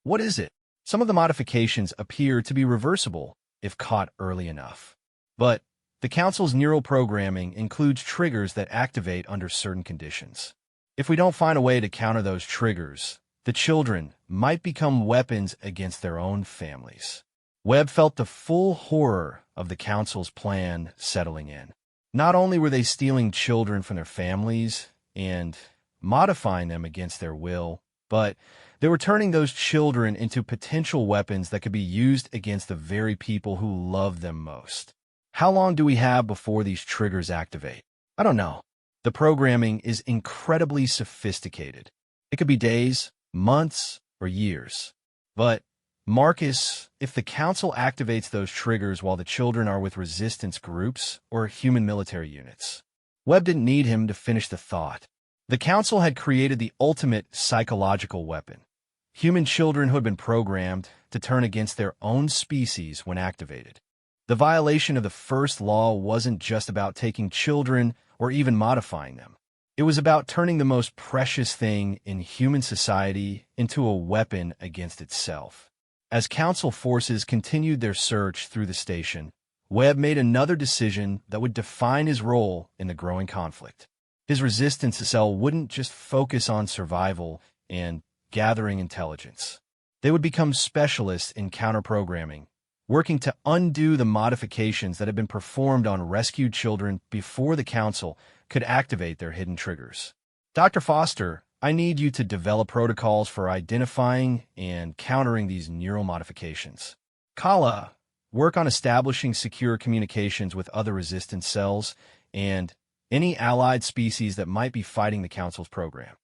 "What is it?" "Some of the modifications appear to be reversible if caught early enough. But the Council's neural programming includes triggers that activate under certain conditions. If we don't find a way to counter those triggers, the children might become weapons against their own families." Webb felt the full horror of the Council's plan settling in. Not only were they stealing children from their families and modifying them against their will, but they were turning those children into potential weapons that could be used against the very people who love them most. "How long do we have before these triggers activate?" "I don't know. The programming is incredibly sophisticated. It could be days, months, or years. But, Marcus, if the Council activates those triggers while the children are with resistance groups or human military units..." Webb didn't need him to finish the thought. The Council had created the ultimate psychological weapon. Human children who had been programmed to turn against their own species when activated. The violation of the first law wasn't just about taking children or even modifying them. It was about turning the most precious thing in human society into a weapon against itself. As Council forces continued their search through the station, Webb made another decision that would define his role in the growing conflict. His resistance cell wouldn't just focus on survival and gathering intelligence. They would become specialists in counter-programming, working to undo the modifications that had been performed on rescued children before the Council could activate their hidden triggers. "Dr. Foster, I need you to develop protocols for identifying and countering these neural modifications. Kala, work on establishing secure communications with other resistance cells and any allied species that might be fighting the Council's program."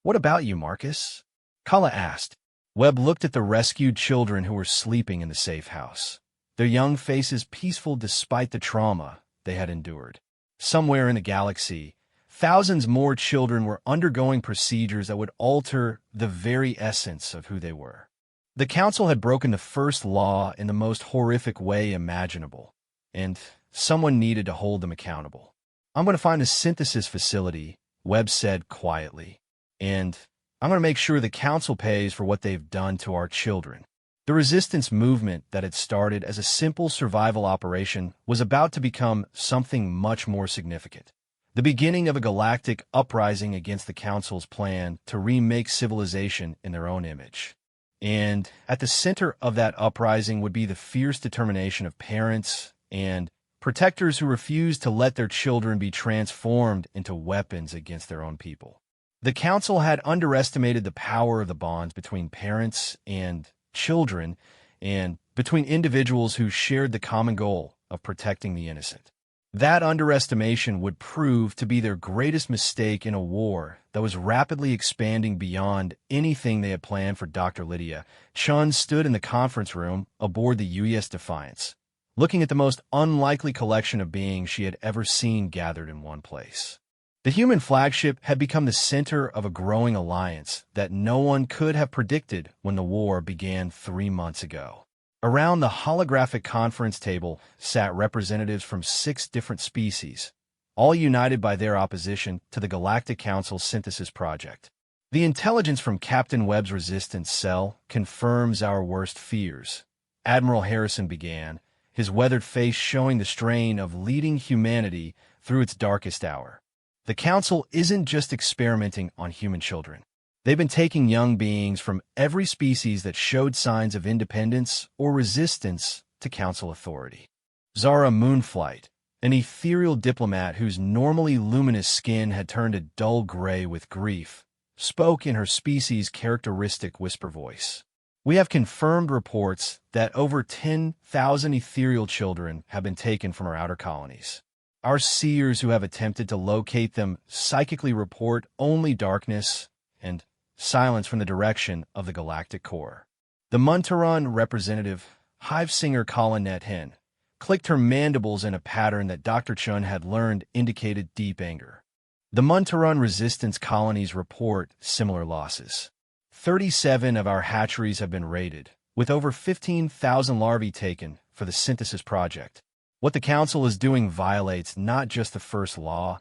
"What about you, Marcus?" Kala asked. Webb looked at the rescued children who were sleeping in the safe house, their young faces peaceful despite the trauma they had endured. Somewhere in the galaxy, thousands more children were undergoing procedures that would alter the very essence of who they were. The Council had broken the first law in the most horrific way imaginable, and someone needed to hold them accountable. "I'm going to find a synthesis facility," Webb said quietly, "and I'm going to make sure the Council pays for what they've done to our children." The resistance movement that had started as a simple survival operation was about to become something much more significant. The beginning of a galactic uprising against the Council's plan to remake civilization in their own image. And at the center of that uprising would be the fierce determination of parents and protectors who refused to let their children be transformed into weapons against their own people. The Council had underestimated the power of the bonds between parents and children and between individuals who shared the common goal of protecting the innocent. That underestimation would prove to be their greatest mistake in a war that was rapidly expanding beyond anything they had planned for. Dr. Lydia Chun stood in the conference room aboard the UES Defiance, looking at the most unlikely collection of beings she had ever seen gathered in one place. The human flagship had become the center of a growing alliance that no one could have predicted when the war began 3 months ago. Around the holographic conference table sat representatives from 6 different species, all united by their opposition to the Galactic Council's synthesis project. "The intelligence from Captain Webb's resistance cell confirms our worst fears," Admiral Harrison began, his weathered face showing the strain of leading humanity through its darkest hour. The Council isn't just experimenting on human children. They've been taking young beings from every species that showed signs of independence or resistance to Council authority. Zara Moonflight, an ethereal diplomat whose normally luminous skin had turned a dull gray with grief, spoke in her species' characteristic whisper voice. We have confirmed reports that over 10,000 ethereal children have been taken from our outer colonies. Our seers who have attempted to locate them psychically report only darkness and silence from the direction of the galactic core. The Muntaron representative, hive singer Collinette Hen, clicked her mandibles in a pattern that Dr. Chun had learned indicated deep anger. The Muntaron resistance colonies report similar losses. 37 of our hatcheries have been raided, with over 15,000 larvae taken for the synthesis project. What the Council is doing violates not just the first law,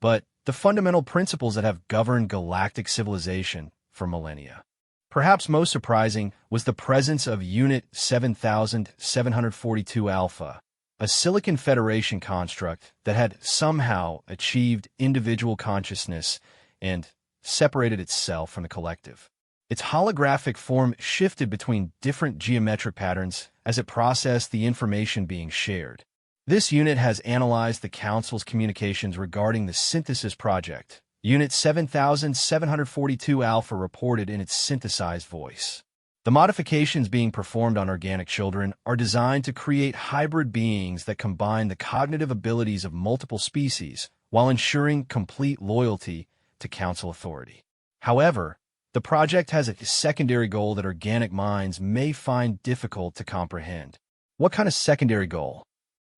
but the fundamental principles that have governed galactic civilization for millennia. Perhaps most surprising was the presence of Unit 7742 Alpha, a Silicon Federation construct that had somehow achieved individual consciousness and separated itself from the collective. Its holographic form shifted between different geometric patterns as it processed the information being shared. This unit has analyzed the Council's communications regarding the synthesis project. Unit 7742 Alpha reported in its synthesized voice. The modifications being performed on organic children are designed to create hybrid beings that combine the cognitive abilities of multiple species while ensuring complete loyalty to Council authority. However, the project has a secondary goal that organic minds may find difficult to comprehend. What kind of secondary goal?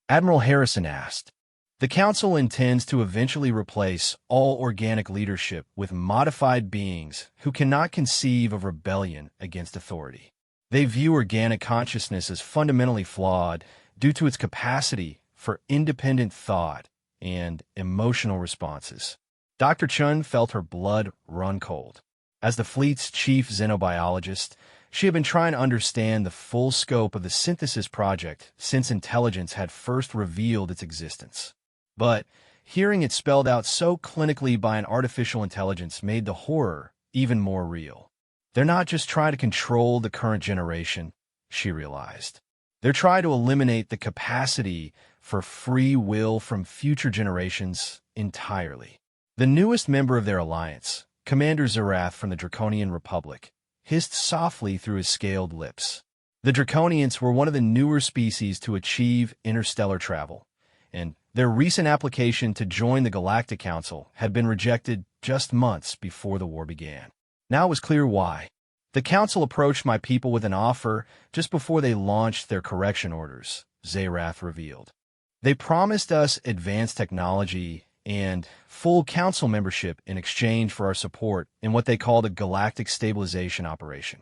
Admiral Harrison asked. The Council intends to eventually replace all organic leadership with modified beings who cannot conceive of rebellion against authority. They view organic consciousness as fundamentally flawed due to its capacity for independent thought and emotional responses. Dr. Chun felt her blood run cold. As the fleet's chief xenobiologist, she had been trying to understand the full scope of the synthesis project since intelligence had first revealed its existence. But hearing it spelled out so clinically by an artificial intelligence made the horror even more real. They're not just trying to control the current generation, she realized. They're trying to eliminate the capacity for free will from future generations entirely. The newest member of their alliance, Commander Zerath from the Draconian Republic, hissed softly through his scaled lips. The Draconians were one of the newer species to achieve interstellar travel, and their recent application to join the Galactic Council had been rejected just months before the war began. Now it was clear why. The Council approached my people with an offer just before they launched their correction orders, Zerath revealed. They promised us advanced technology and full Council membership in exchange for our support in what they called a galactic stabilization operation.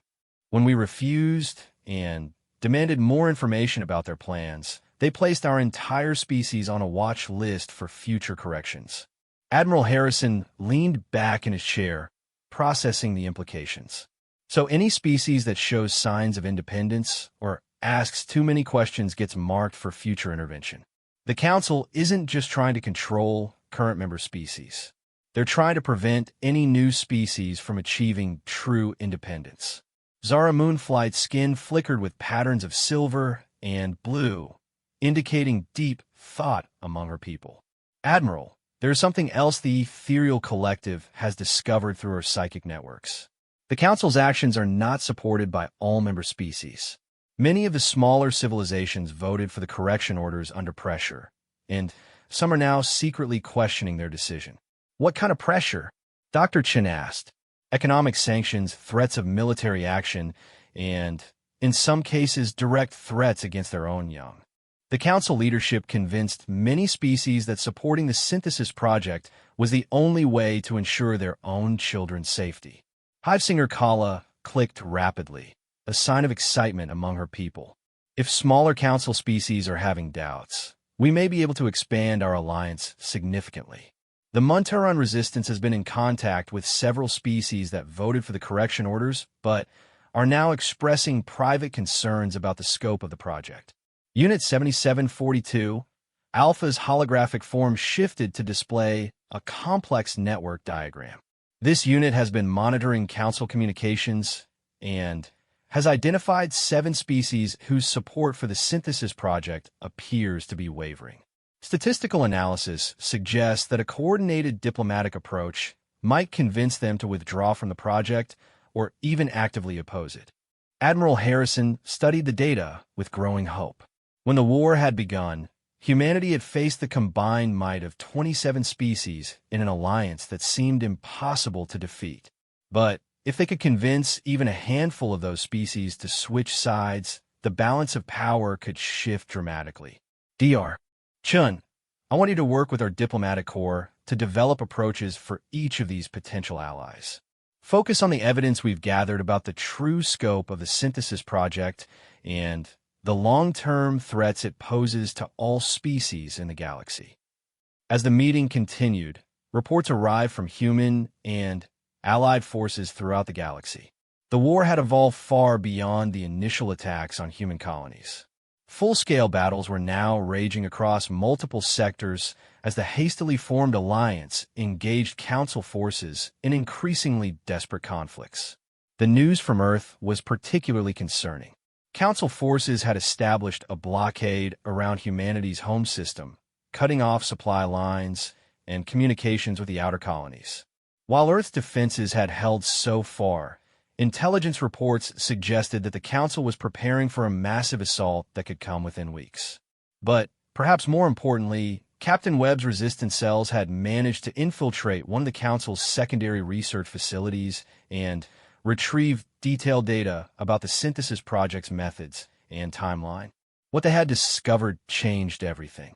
When we refused and demanded more information about their plans, they placed our entire species on a watch list for future corrections. Admiral Harrison leaned back in his chair, processing the implications. So any species that shows signs of independence or asks too many questions gets marked for future intervention. The Council isn't just trying to control current member species. They're trying to prevent any new species from achieving true independence. Zara Moonflight's skin flickered with patterns of silver and blue, indicating deep thought among her people. Admiral, there is something else the ethereal collective has discovered through our psychic networks. The Council's actions are not supported by all member species. Many of the smaller civilizations voted for the correction orders under pressure, and some are now secretly questioning their decision. What kind of pressure? Dr. Chen asked. Economic sanctions, threats of military action, and, in some cases, direct threats against their own young. The Council leadership convinced many species that supporting the synthesis project was the only way to ensure their own children's safety. Hivesinger Kala clicked rapidly, a sign of excitement among her people. If smaller Council species are having doubts, we may be able to expand our alliance significantly. The Muntaron resistance has been in contact with several species that voted for the correction orders, but are now expressing private concerns about the scope of the project. Unit 7742, Alpha's holographic form shifted to display a complex network diagram. This unit has been monitoring Council communications and has identified 7 species whose support for the synthesis project appears to be wavering. Statistical analysis suggests that a coordinated diplomatic approach might convince them to withdraw from the project or even actively oppose it. Admiral Harrison studied the data with growing hope. When the war had begun, humanity had faced the combined might of 27 species in an alliance that seemed impossible to defeat. But if they could convince even a handful of those species to switch sides, the balance of power could shift dramatically. Dr. Chun, I want you to work with our diplomatic corps to develop approaches for each of these potential allies. Focus on the evidence we've gathered about the true scope of the synthesis project and the long-term threats it poses to all species in the galaxy. As the meeting continued, reports arrived from human and allied forces throughout the galaxy. The war had evolved far beyond the initial attacks on human colonies. Full-scale battles were now raging across multiple sectors as the hastily formed alliance engaged Council forces in increasingly desperate conflicts. The news from Earth was particularly concerning. Council forces had established a blockade around humanity's home system, cutting off supply lines and communications with the outer colonies. While Earth's defenses had held so far, intelligence reports suggested that the Council was preparing for a massive assault that could come within weeks. But, perhaps more importantly, Captain Webb's resistance cells had managed to infiltrate one of the Council's secondary research facilities and retrieve detailed data about the synthesis project's methods and timeline. What they had discovered changed everything.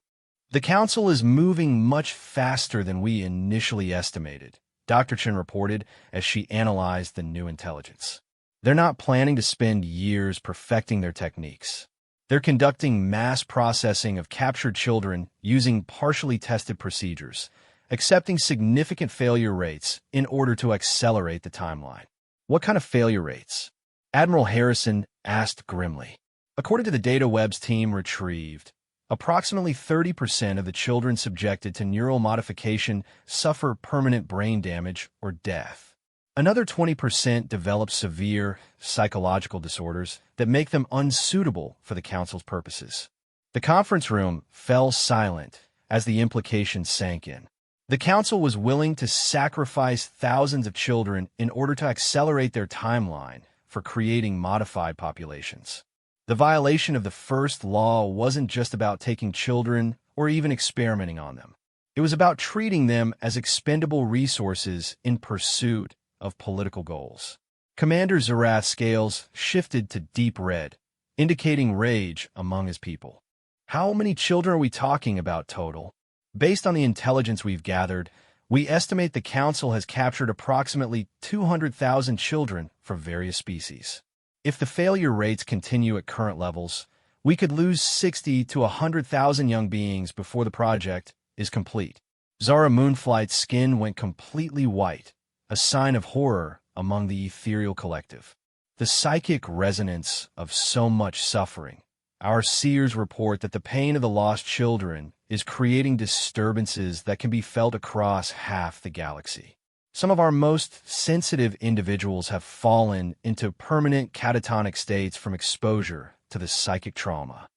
The Council is moving much faster than we initially estimated, Dr. Chen reported as she analyzed the new intelligence. They're not planning to spend years perfecting their techniques. They're conducting mass processing of captured children using partially tested procedures, accepting significant failure rates in order to accelerate the timeline. What kind of failure rates? Admiral Harrison asked grimly. According to the data Webb's team retrieved, approximately 30% of the children subjected to neural modification suffer permanent brain damage or death. Another 20% develop severe psychological disorders that make them unsuitable for the Council's purposes. The conference room fell silent as the implications sank in. The Council was willing to sacrifice thousands of children in order to accelerate their timeline for creating modified populations. The violation of the first law wasn't just about taking children or even experimenting on them. It was about treating them as expendable resources in pursuit of political goals. Commander Zarath's scales shifted to deep red, indicating rage among his people. How many children are we talking about total? Based on the intelligence we've gathered, we estimate the Council has captured approximately 200,000 children from various species. If the failure rates continue at current levels, we could lose 60 to 100,000 young beings before the project is complete. Zara Moonflight's skin went completely white, a sign of horror among the ethereal collective. The psychic resonance of so much suffering. Our seers report that the pain of the lost children is creating disturbances that can be felt across half the galaxy. Some of our most sensitive individuals have fallen into permanent catatonic states from exposure to the psychic trauma.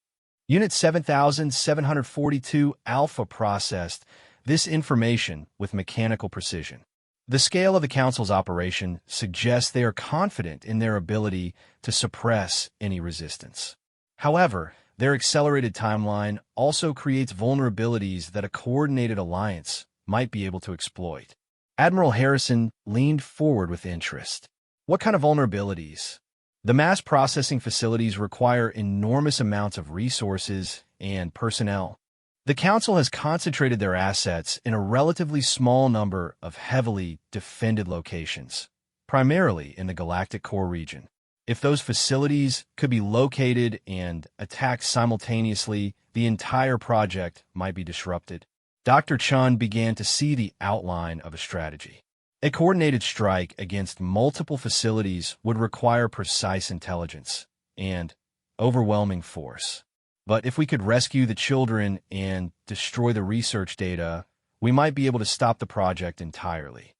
Unit 7742 Alpha processed this information with mechanical precision. The scale of the Council's operation suggests they are confident in their ability to suppress any resistance. However, their accelerated timeline also creates vulnerabilities that a coordinated alliance might be able to exploit. Admiral Harrison leaned forward with interest. What kind of vulnerabilities? The mass processing facilities require enormous amounts of resources and personnel. The Council has concentrated their assets in a relatively small number of heavily defended locations, primarily in the Galactic core region. If those facilities could be located and attacked simultaneously, the entire project might be disrupted. Dr. Chun began to see the outline of a strategy. A coordinated strike against multiple facilities would require precise intelligence and overwhelming force. But if we could rescue the children and destroy the research data, we might be able to stop the project entirely.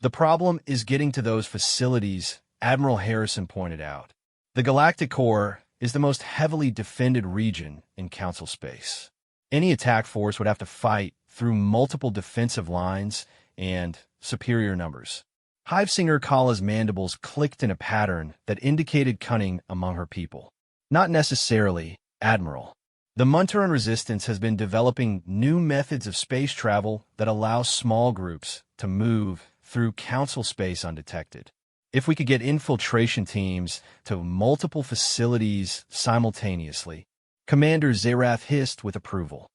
The problem is getting to those facilities, Admiral Harrison pointed out. The Galactic Core is the most heavily defended region in Council space. Any attack force would have to fight through multiple defensive lines and superior numbers. Hivesinger Kala's mandibles clicked in a pattern that indicated cunning among her people. Not necessarily, Admiral. The Munteran Resistance has been developing new methods of space travel that allow small groups to move through Council space undetected. If we could get infiltration teams to multiple facilities simultaneously, Commander Zerath hissed with approval.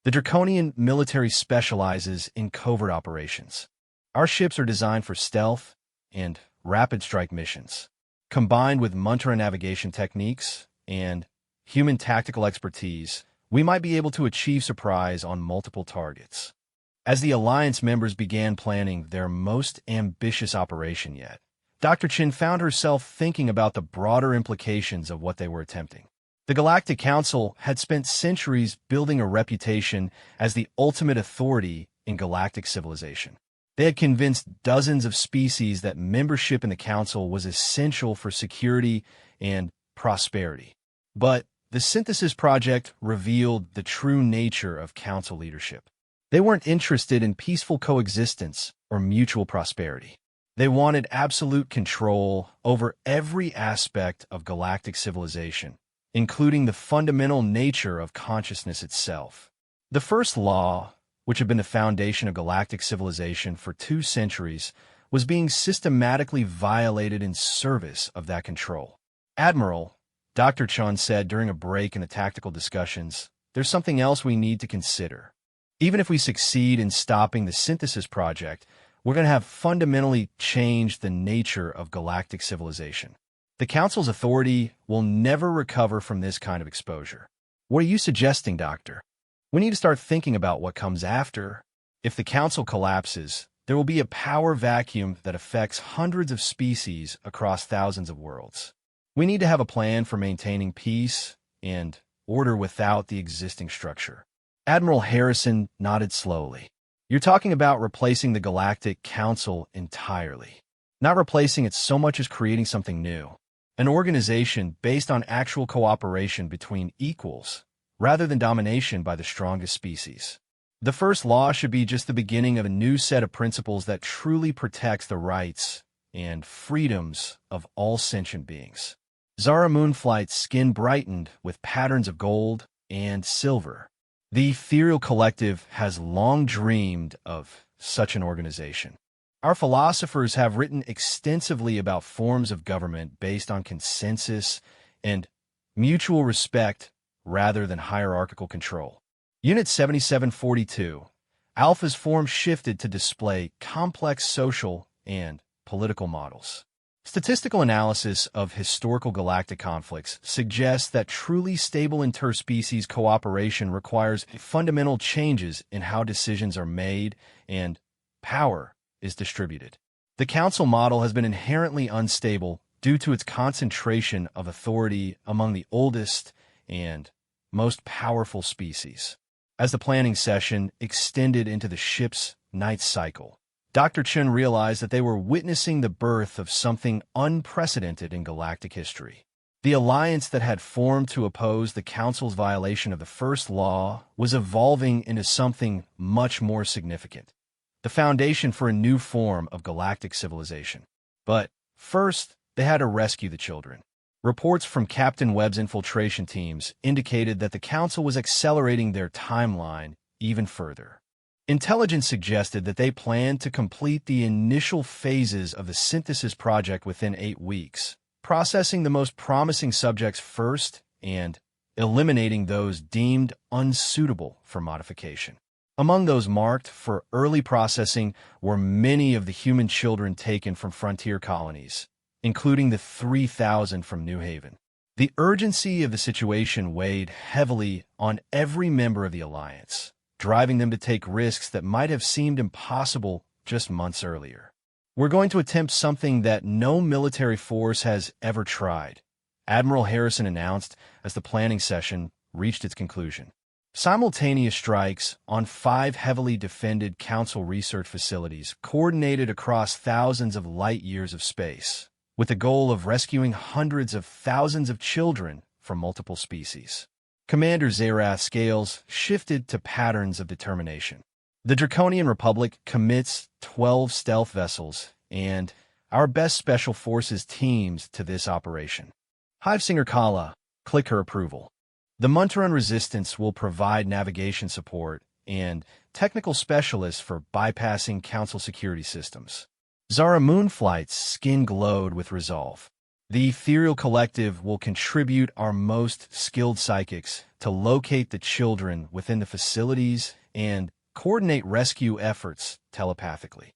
The Draconian military specializes in covert operations. Our ships are designed for stealth and rapid strike missions. Combined with Munteran navigation techniques and human tactical expertise, we might be able to achieve surprise on multiple targets. As the Alliance members began planning their most ambitious operation yet, Dr. Chin found herself thinking about the broader implications of what they were attempting. The Galactic Council had spent centuries building a reputation as the ultimate authority in galactic civilization. They had convinced dozens of species that membership in the Council was essential for security and prosperity. But the Synthesis Project revealed the true nature of Council leadership. They weren't interested in peaceful coexistence or mutual prosperity. They wanted absolute control over every aspect of galactic civilization, including the fundamental nature of consciousness itself. The first law, which had been the foundation of galactic civilization for 2 centuries, was being systematically violated in service of that control. Admiral, Dr. Chun said during a break in the tactical discussions, there's something else we need to consider. Even if we succeed in stopping the Synthesis Project, we're going to have fundamentally changed the nature of galactic civilization. The Council's authority will never recover from this kind of exposure. What are you suggesting, Doctor? We need to start thinking about what comes after. If the Council collapses, there will be a power vacuum that affects hundreds of species across thousands of worlds. We need to have a plan for maintaining peace and order without the existing structure. Admiral Harrison nodded slowly. You're talking about replacing the Galactic Council entirely. Not replacing it so much as creating something new. An organization based on actual cooperation between equals, rather than domination by the strongest species. The first law should be just the beginning of a new set of principles that truly protects the rights and freedoms of all sentient beings. Zara Moonflight's skin brightened with patterns of gold and silver. The Ethereal Collective has long dreamed of such an organization. Our philosophers have written extensively about forms of government based on consensus and mutual respect rather than hierarchical control. Unit 7742, Alpha's form shifted to display complex social and political models. Statistical analysis of historical galactic conflicts suggests that truly stable interspecies cooperation requires fundamental changes in how decisions are made and power is distributed. The Council model has been inherently unstable due to its concentration of authority among the oldest and most powerful species. As the planning session extended into the ship's night cycle, Dr. Chun realized that they were witnessing the birth of something unprecedented in galactic history. The alliance that had formed to oppose the Council's violation of the first law was evolving into something much more significant, the foundation for a new form of galactic civilization. But first, they had to rescue the children. Reports from Captain Webb's infiltration teams indicated that the Council was accelerating their timeline even further. Intelligence suggested that they planned to complete the initial phases of the Synthesis Project within 8 weeks, processing the most promising subjects first and eliminating those deemed unsuitable for modification. Among those marked for early processing were many of the human children taken from frontier colonies, including the 3,000 from New Haven. The urgency of the situation weighed heavily on every member of the Alliance, driving them to take risks that might have seemed impossible just months earlier. We're going to attempt something that no military force has ever tried, Admiral Harrison announced as the planning session reached its conclusion. Simultaneous strikes on 5 heavily defended Council research facilities coordinated across thousands of light-years of space, with the goal of rescuing hundreds of thousands of children from multiple species. Commander Zerath's scales shifted to patterns of determination. The Draconian Republic commits 12 stealth vessels and our best special forces teams to this operation. Hivesinger Kala, click her approval. The Muntaran Resistance will provide navigation support and technical specialists for bypassing Council security systems. Zara Moonflight's skin glowed with resolve. The Ethereal Collective will contribute our most skilled psychics to locate the children within the facilities and coordinate rescue efforts telepathically.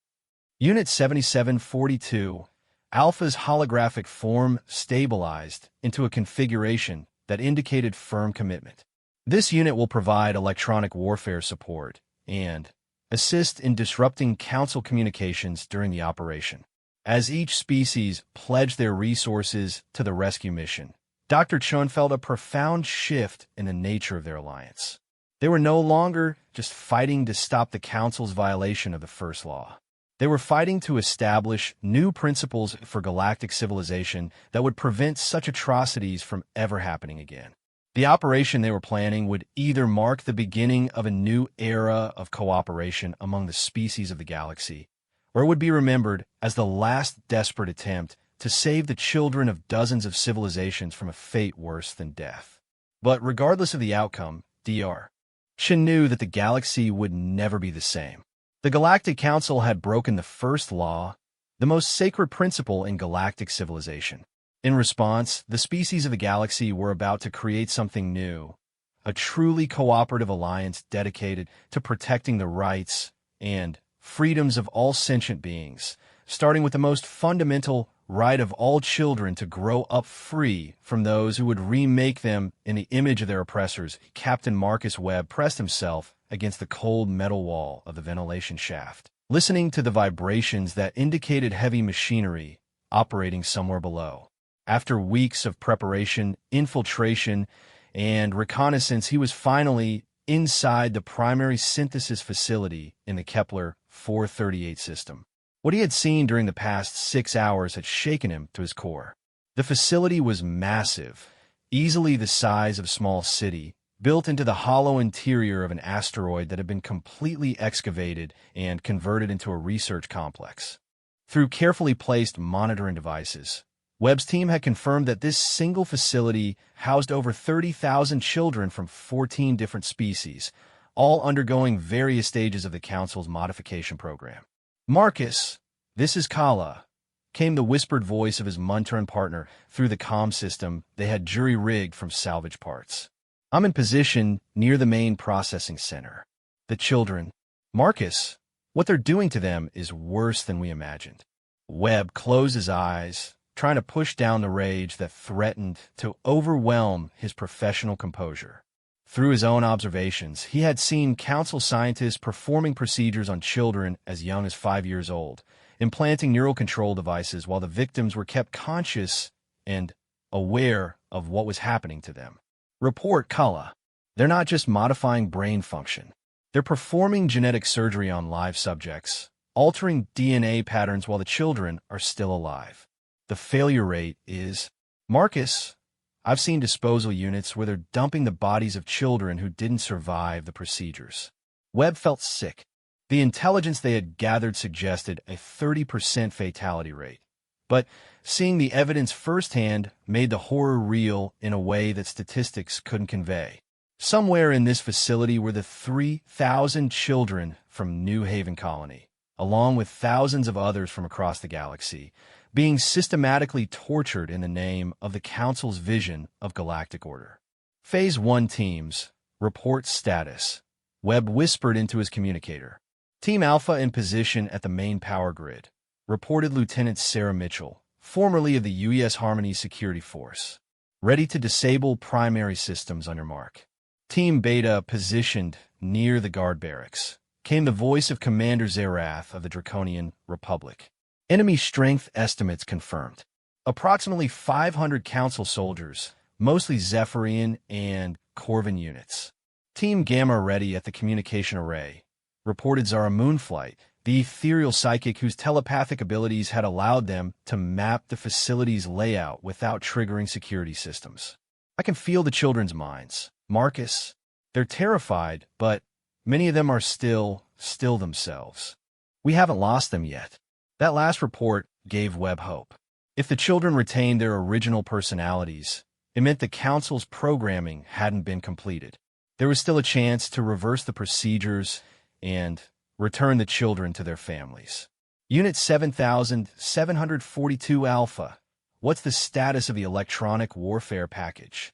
Unit 7742, Alpha's holographic form stabilized into a configuration that indicated firm commitment. This unit will provide electronic warfare support and assist in disrupting Council communications during the operation. As each species pledged their resources to the rescue mission, Dr. Chun felt a profound shift in the nature of their alliance. They were no longer just fighting to stop the Council's violation of the First Law. They were fighting to establish new principles for galactic civilization that would prevent such atrocities from ever happening again. The operation they were planning would either mark the beginning of a new era of cooperation among the species of the galaxy, or it would be remembered as the last desperate attempt to save the children of dozens of civilizations from a fate worse than death. But regardless of the outcome, Dr. Chen knew that the galaxy would never be the same. The Galactic Council had broken the First Law, the most sacred principle in galactic civilization. In response, the species of the galaxy were about to create something new, a truly cooperative alliance dedicated to protecting the rights and freedoms of all sentient beings, starting with the most fundamental right of all children to grow up free from those who would remake them in the image of their oppressors. Captain Marcus Webb pressed himself against the cold metal wall of the ventilation shaft, listening to the vibrations that indicated heavy machinery operating somewhere below. After weeks of preparation, infiltration, and reconnaissance, he was finally inside the primary synthesis facility in the Kepler 438 system. What he had seen during the past 6 hours had shaken him to his core. The facility was massive, easily the size of a small city, built into the hollow interior of an asteroid that had been completely excavated and converted into a research complex. Through carefully placed monitoring devices, Webb's team had confirmed that this single facility housed over 30,000 children from 14 different species, all undergoing various stages of the Council's modification program. "Marcus, this is Kala," came the whispered voice of his Muntaran partner through the comm system they had jury-rigged from salvage parts. "I'm in position near the main processing center. The children, Marcus, what they're doing to them is worse than we imagined." Webb closed his eyes, trying to push down the rage that threatened to overwhelm his professional composure. Through his own observations, he had seen Council scientists performing procedures on children as young as 5 years old, implanting neural control devices while the victims were kept conscious and aware of what was happening to them. "Report, Kala. They're not just modifying brain function. They're performing genetic surgery on live subjects, altering DNA patterns while the children are still alive. The failure rate is..." "Marcus, I've seen disposal units where they're dumping the bodies of children who didn't survive the procedures." Webb felt sick. The intelligence they had gathered suggested a 30% fatality rate. But seeing the evidence firsthand made the horror real in a way that statistics couldn't convey. Somewhere in this facility were the 3,000 children from New Haven Colony, along with thousands of others from across the galaxy, being systematically tortured in the name of the Council's vision of galactic order. "Phase 1 teams, report status," Webb whispered into his communicator. "Team Alpha in position at the main power grid," reported Lieutenant Sarah Mitchell, formerly of the U.S. Harmony Security Force. "Ready to disable primary systems on your mark." "Team Beta positioned near the guard barracks," came the voice of Commander Zerath of the Draconian Republic. "Enemy strength estimates confirmed. Approximately 500 Council soldiers, mostly Zephyrian and Corvin units. Team Gamma ready at the communication array, reported Zara Moonflight, the ethereal psychic whose telepathic abilities had allowed them to map the facility's layout without triggering security systems. I can feel the children's minds. Marcus, they're terrified, but many of them are still themselves. We haven't lost them yet. That last report gave Webb hope. If the children retained their original personalities, it meant the Council's programming hadn't been completed. There was still a chance to reverse the procedures and return the children to their families. Unit 7742 Alpha. What's the status of the electronic warfare package?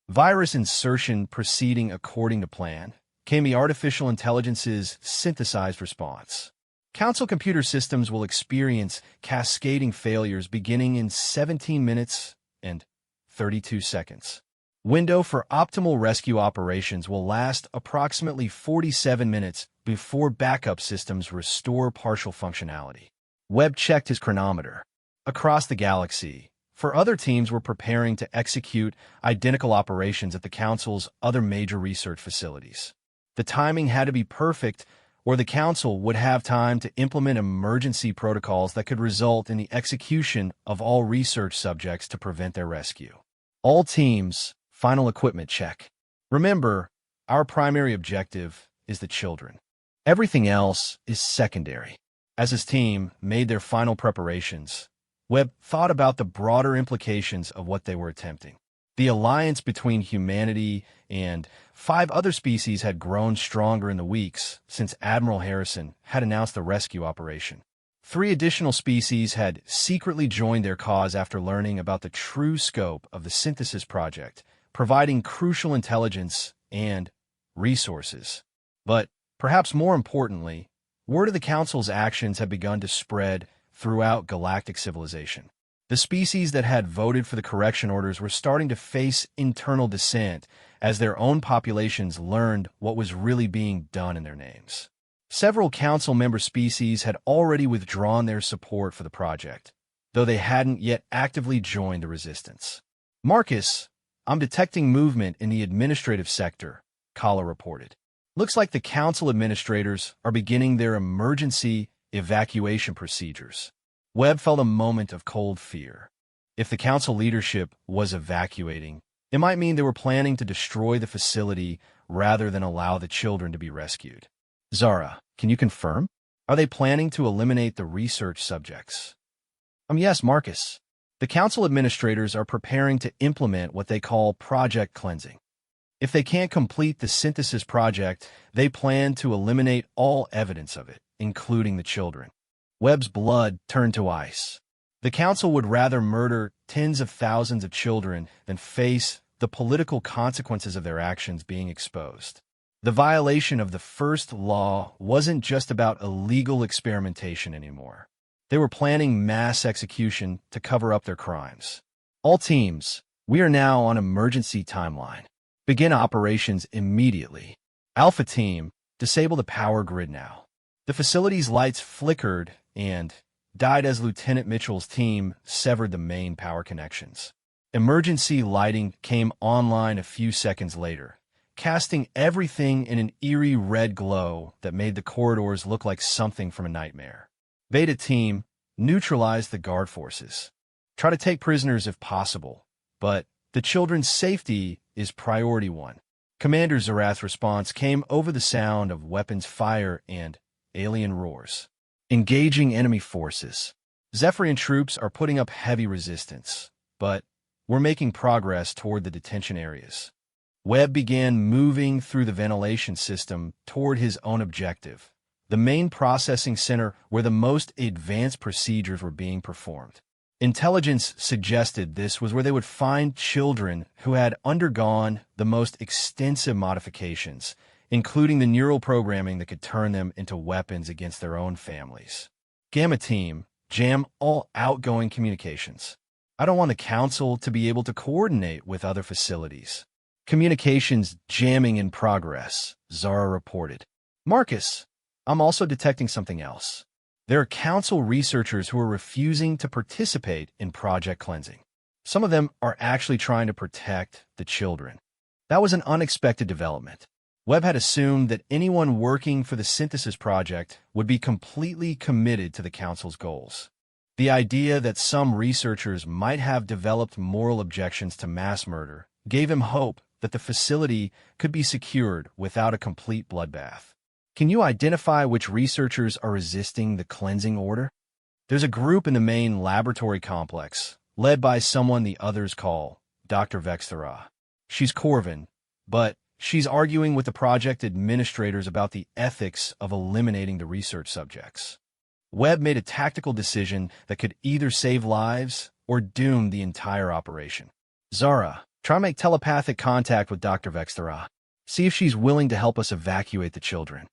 Virus insertion proceeding according to plan, came the artificial intelligence's synthesized response. Council computer systems will experience cascading failures beginning in 17 minutes and 32 seconds. Window for optimal rescue operations will last approximately 47 minutes before backup systems restore partial functionality. Webb checked his chronometer. Across the galaxy, for other teams were preparing to execute identical operations at the Council's other major research facilities. The timing had to be perfect, or the Council would have time to implement emergency protocols that could result in the execution of all research subjects to prevent their rescue. All teams, final equipment check. Remember, our primary objective is the children. Everything else is secondary. As his team made their final preparations, Webb thought about the broader implications of what they were attempting. The alliance between humanity and 5 other species had grown stronger in the weeks since Admiral Harrison had announced the rescue operation. 3 additional species had secretly joined their cause after learning about the true scope of the synthesis project, providing crucial intelligence and resources. But perhaps more importantly, word of the Council's actions had begun to spread throughout galactic civilization. The species that had voted for the correction orders were starting to face internal dissent as their own populations learned what was really being done in their names. Several Council member species had already withdrawn their support for the project, though they hadn't yet actively joined the resistance. Marcus, I'm detecting movement in the administrative sector, Kala reported. Looks like the Council administrators are beginning their emergency evacuation procedures. Webb felt a moment of cold fear. If the Council leadership was evacuating, it might mean they were planning to destroy the facility rather than allow the children to be rescued. Zara, can you confirm? Are they planning to eliminate the research subjects? Yes, Marcus. The Council administrators are preparing to implement what they call project cleansing. If they can't complete the synthesis project, they plan to eliminate all evidence of it, including the children. Webb's blood turned to ice. The Council would rather murder tens of thousands of children than face the political consequences of their actions being exposed. The violation of the first law wasn't just about illegal experimentation anymore. They were planning mass execution to cover up their crimes. All teams, we are now on emergency timeline. Begin operations immediately. Alpha Team, disable the power grid now. The facility's lights flickered and died as Lieutenant Mitchell's team severed the main power connections. Emergency lighting came online a few seconds later, casting everything in an eerie red glow that made the corridors look like something from a nightmare. Beta Team, neutralize the guard forces. Try to take prisoners if possible, but the children's safety is priority 1. Commander Zarath's response came over the sound of weapons fire and alien roars. Engaging enemy forces. Zephyrian troops are putting up heavy resistance, but we're making progress toward the detention areas. Webb began moving through the ventilation system toward his own objective, the main processing center where the most advanced procedures were being performed. Intelligence suggested this was where they would find children who had undergone the most extensive modifications, including the neural programming that could turn them into weapons against their own families. Gamma Team, jam all outgoing communications. I don't want the Council to be able to coordinate with other facilities. Communications jamming in progress, Zara reported. Marcus, I'm also detecting something else. There are Council researchers who are refusing to participate in project cleansing. Some of them are actually trying to protect the children. That was an unexpected development. Webb had assumed that anyone working for the synthesis project would be completely committed to the Council's goals. The idea that some researchers might have developed moral objections to mass murder gave him hope that the facility could be secured without a complete bloodbath. Can you identify which researchers are resisting the cleansing order? There's a group in the main laboratory complex, led by someone the others call Dr. Vexthera. She's Corvin, but she's arguing with the project administrators about the ethics of eliminating the research subjects. Webb made a tactical decision that could either save lives or doom the entire operation. Zara, try to make telepathic contact with Dr. Vexthera. See if she's willing to help us evacuate the children.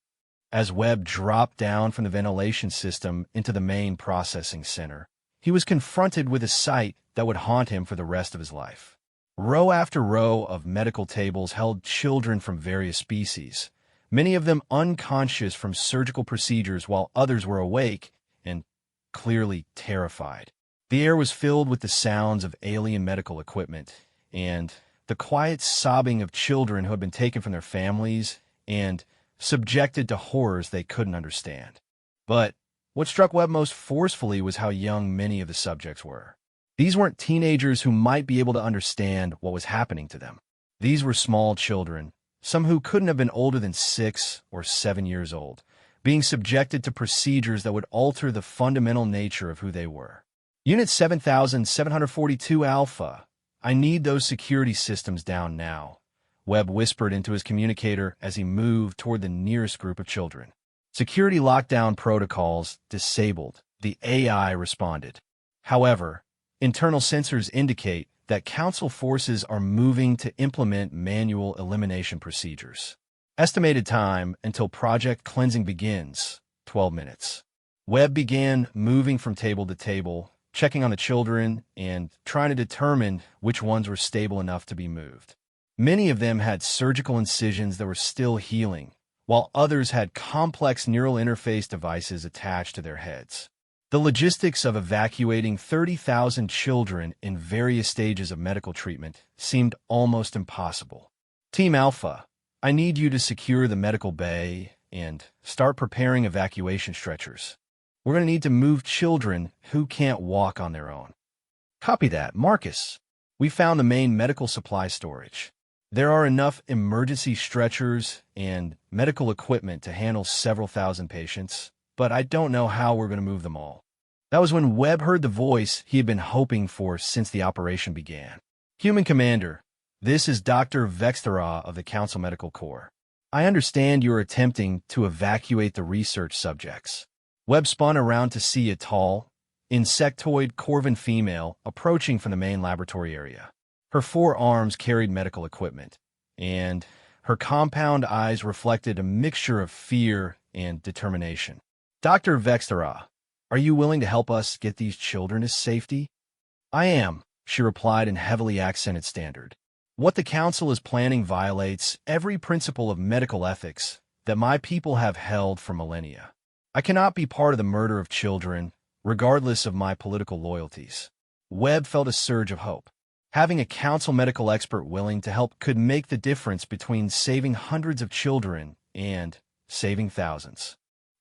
As Webb dropped down from the ventilation system into the main processing center, he was confronted with a sight that would haunt him for the rest of his life. Row after row of medical tables held children from various species, many of them unconscious from surgical procedures while others were awake and clearly terrified. The air was filled with the sounds of alien medical equipment and the quiet sobbing of children who had been taken from their families and subjected to horrors they couldn't understand. But what struck Webb most forcefully was how young many of the subjects were. These weren't teenagers who might be able to understand what was happening to them. These were small children, some who couldn't have been older than 6 or 7 years old, being subjected to procedures that would alter the fundamental nature of who they were. Unit 7742 Alpha, I need those security systems down now, Webb whispered into his communicator as he moved toward the nearest group of children. Security lockdown protocols disabled, the AI responded. However, internal sensors indicate that Council forces are moving to implement manual elimination procedures. Estimated time until project cleansing begins, 12 minutes. Webb began moving from table to table, checking on the children and trying to determine which ones were stable enough to be moved. Many of them had surgical incisions that were still healing, while others had complex neural interface devices attached to their heads. The logistics of evacuating 30,000 children in various stages of medical treatment seemed almost impossible. Team Alpha, I need you to secure the medical bay and start preparing evacuation stretchers. We're going to need to move children who can't walk on their own. Copy that, Marcus. We found the main medical supply storage. There are enough emergency stretchers and medical equipment to handle several thousand patients, but I don't know how we're going to move them all. That was when Webb heard the voice he had been hoping for since the operation began. Human Commander, this is Dr. Vexthera of the Council Medical Corps. I understand you are attempting to evacuate the research subjects. Webb spun around to see a tall, insectoid Corvin female approaching from the main laboratory area. Her 4 arms carried medical equipment, and her compound eyes reflected a mixture of fear and determination. Dr. Vexthera, are you willing to help us get these children to safety? I am, she replied in heavily accented standard. What the Council is planning violates every principle of medical ethics that my people have held for millennia. I cannot be part of the murder of children, regardless of my political loyalties. Webb felt a surge of hope. Having a Council medical expert willing to help could make the difference between saving hundreds of children and saving thousands.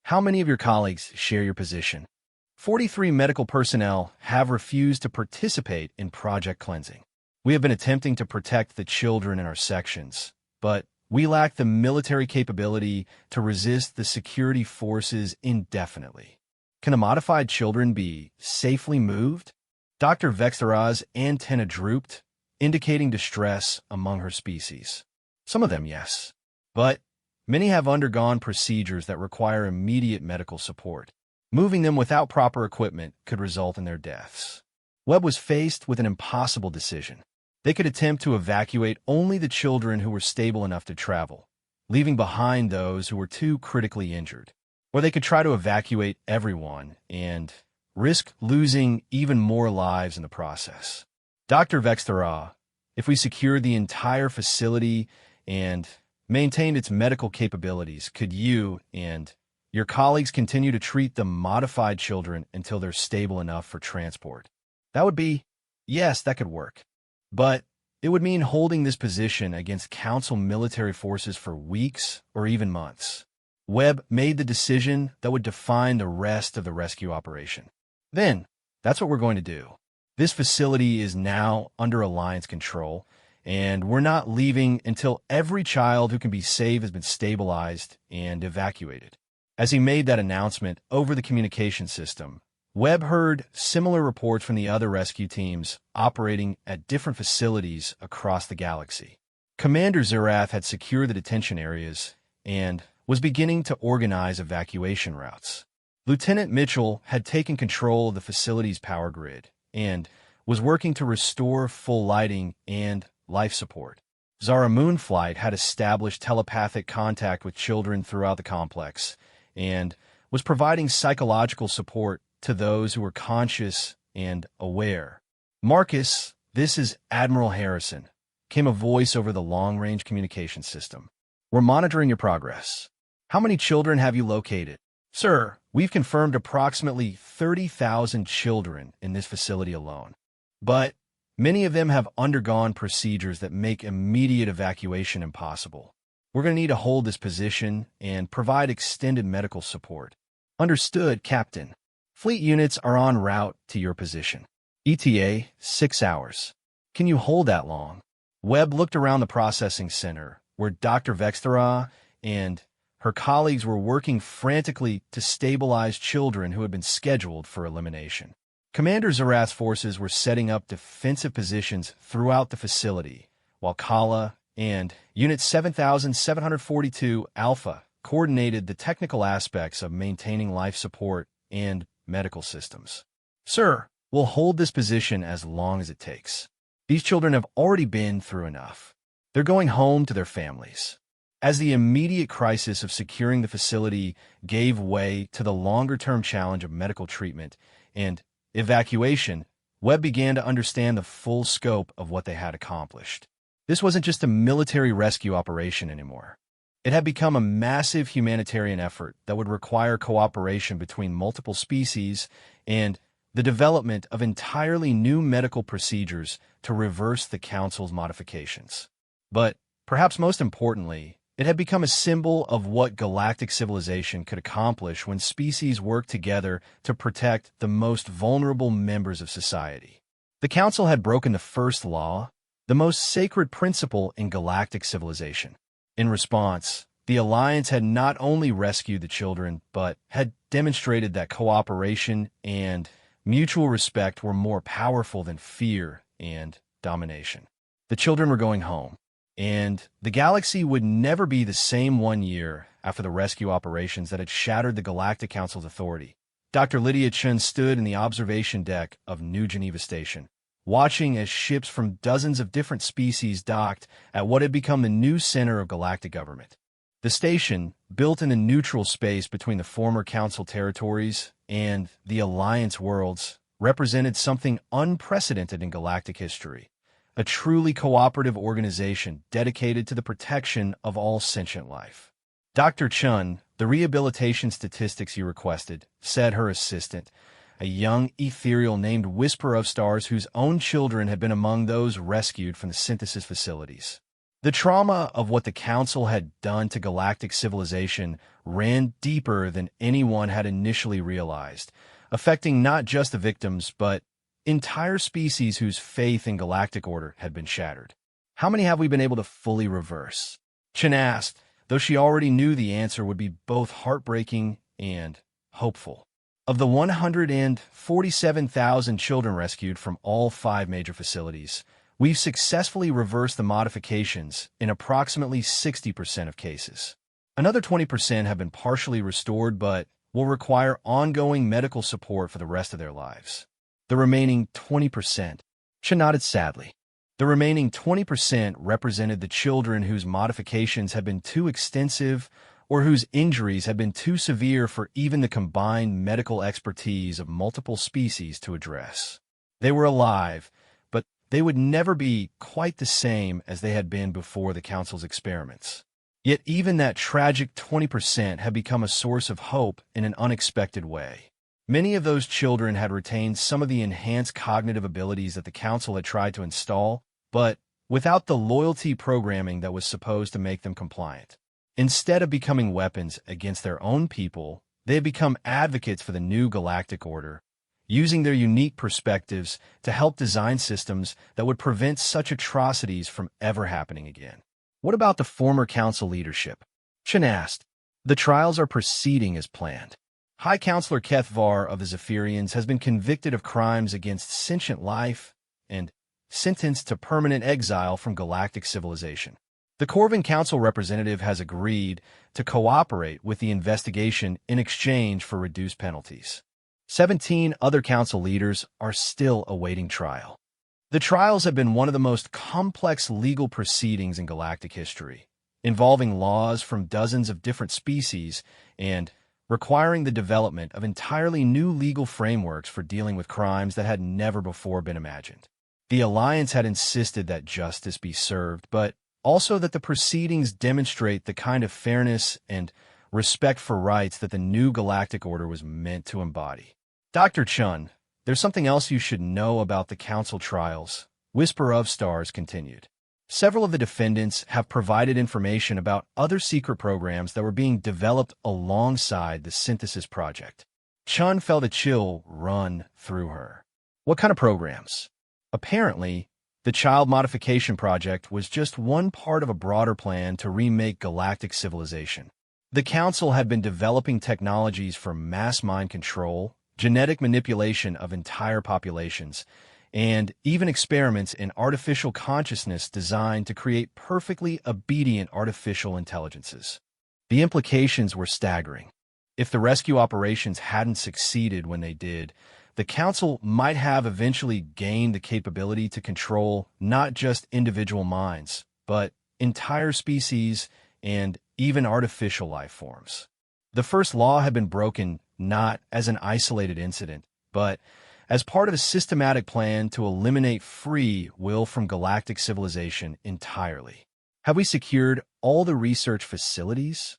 How many of your colleagues share your position? 43 medical personnel have refused to participate in Project Cleansing. We have been attempting to protect the children in our sections, but we lack the military capability to resist the security forces indefinitely. Can the modified children be safely moved? Dr. Vexthera's antenna drooped, indicating distress among her species. Some of them, yes, but many have undergone procedures that require immediate medical support. Moving them without proper equipment could result in their deaths. Webb was faced with an impossible decision. They could attempt to evacuate only the children who were stable enough to travel, leaving behind those who were too critically injured. Or they could try to evacuate everyone and risk losing even more lives in the process. Dr. Vexthera, if we secured the entire facility and maintained its medical capabilities, could you and your colleagues continue to treat the modified children until they're stable enough for transport? That would be, yes, that could work. But It would mean holding this position against Council military forces for weeks or even months. Webb made the decision that would define the rest of the rescue operation. Then, that's what we're going to do. This facility is now under Alliance control, and we're not leaving until every child who can be saved has been stabilized and evacuated. As he made that announcement over the communication system, Webb heard similar reports from the other rescue teams operating at different facilities across the galaxy. Commander Zerath had secured the detention areas and was beginning to organize evacuation routes. Lieutenant Mitchell had taken control of the facility's power grid and was working to restore full lighting and life support. Zara Moonflight had established telepathic contact with children throughout the complex and was providing psychological support to those who were conscious and aware. "Marcus, this is Admiral Harrison," came a voice over the long-range communication system. "We're monitoring your progress. How many children have you located?" "Sir, we've confirmed approximately 30,000 children in this facility alone. But many of them have undergone procedures that make immediate evacuation impossible. We're going to need to hold this position and provide extended medical support." "Understood, Captain. Fleet units are en route to your position. ETA, 6 hours. Can you hold that long?" Webb looked around the processing center, where Dr. Vextera and her colleagues were working frantically to stabilize children who had been scheduled for elimination. Commander Zerath's forces were setting up defensive positions throughout the facility, while Kala and Unit 7742 Alpha coordinated the technical aspects of maintaining life support and medical systems. "Sir, we'll hold this position as long as it takes. These children have already been through enough. They're going home to their families." As the immediate crisis of securing the facility gave way to the longer-term challenge of medical treatment and evacuation, Webb began to understand the full scope of what they had accomplished. This wasn't just a military rescue operation anymore. It had become a massive humanitarian effort that would require cooperation between multiple species and the development of entirely new medical procedures to reverse the Council's modifications. But perhaps most importantly, it had become a symbol of what galactic civilization could accomplish when species worked together to protect the most vulnerable members of society. The Council had broken the first law, the most sacred principle in galactic civilization. In response, the Alliance had not only rescued the children, but had demonstrated that cooperation and mutual respect were more powerful than fear and domination. The children were going home, and the galaxy would never be the same 1 year after the rescue operations that had shattered the Galactic Council's authority. Dr. Lydia Chun stood in the observation deck of New Geneva Station, watching as ships from dozens of different species docked at what had become the new center of galactic government. The station, built in the neutral space between the former Council territories and the Alliance worlds, represented something unprecedented in galactic history, a truly cooperative organization dedicated to the protection of all sentient life. "Dr. Chun, the rehabilitation statistics you requested," said her assistant, a young ethereal named Whisperer of Stars whose own children had been among those rescued from the synthesis facilities. The trauma of what the Council had done to galactic civilization ran deeper than anyone had initially realized, affecting not just the victims, but entire species whose faith in galactic order had been shattered. "How many have we been able to fully reverse?" Chen asked, though she already knew the answer would be both heartbreaking and hopeful. Of the 147,000 children rescued from all 5 major facilities, we've successfully reversed the modifications in approximately 60% of cases. Another 20% have been partially restored but will require ongoing medical support for the rest of their lives. The remaining 20%, she nodded sadly. The remaining 20% represented the children whose modifications had been too extensive or whose injuries had been too severe for even the combined medical expertise of multiple species to address. They were alive, but they would never be quite the same as they had been before the Council's experiments. Yet even that tragic 20% had become a source of hope in an unexpected way. Many of those children had retained some of the enhanced cognitive abilities that the Council had tried to install, but without the loyalty programming that was supposed to make them compliant. Instead of becoming weapons against their own people, they have become advocates for the new galactic order, using their unique perspectives to help design systems that would prevent such atrocities from ever happening again. What about the former council leadership? Chen asked. The trials are proceeding as planned. High Counselor Kethvar of the Zephyrians has been convicted of crimes against sentient life and sentenced to permanent exile from galactic civilization. The Corvin Council representative has agreed to cooperate with the investigation in exchange for reduced penalties. 17 other council leaders are still awaiting trial. The trials have been one of the most complex legal proceedings in galactic history, involving laws from dozens of different species and requiring the development of entirely new legal frameworks for dealing with crimes that had never before been imagined. The Alliance had insisted that justice be served, but also that the proceedings demonstrate the kind of fairness and respect for rights that the new galactic order was meant to embody. Dr. Chun, there's something else you should know about the council trials, Whisper of Stars continued. Several of the defendants have provided information about other secret programs that were being developed alongside the synthesis project. Chun felt a chill run through her. What kind of programs? Apparently, the Child Modification Project was just one part of a broader plan to remake galactic civilization. The Council had been developing technologies for mass mind control, genetic manipulation of entire populations, and even experiments in artificial consciousness designed to create perfectly obedient artificial intelligences. The implications were staggering. If the rescue operations hadn't succeeded when they did, the Council might have eventually gained the capability to control not just individual minds, but entire species and even artificial life forms. The first law had been broken not as an isolated incident, but as part of a systematic plan to eliminate free will from galactic civilization entirely. Have we secured all the research facilities?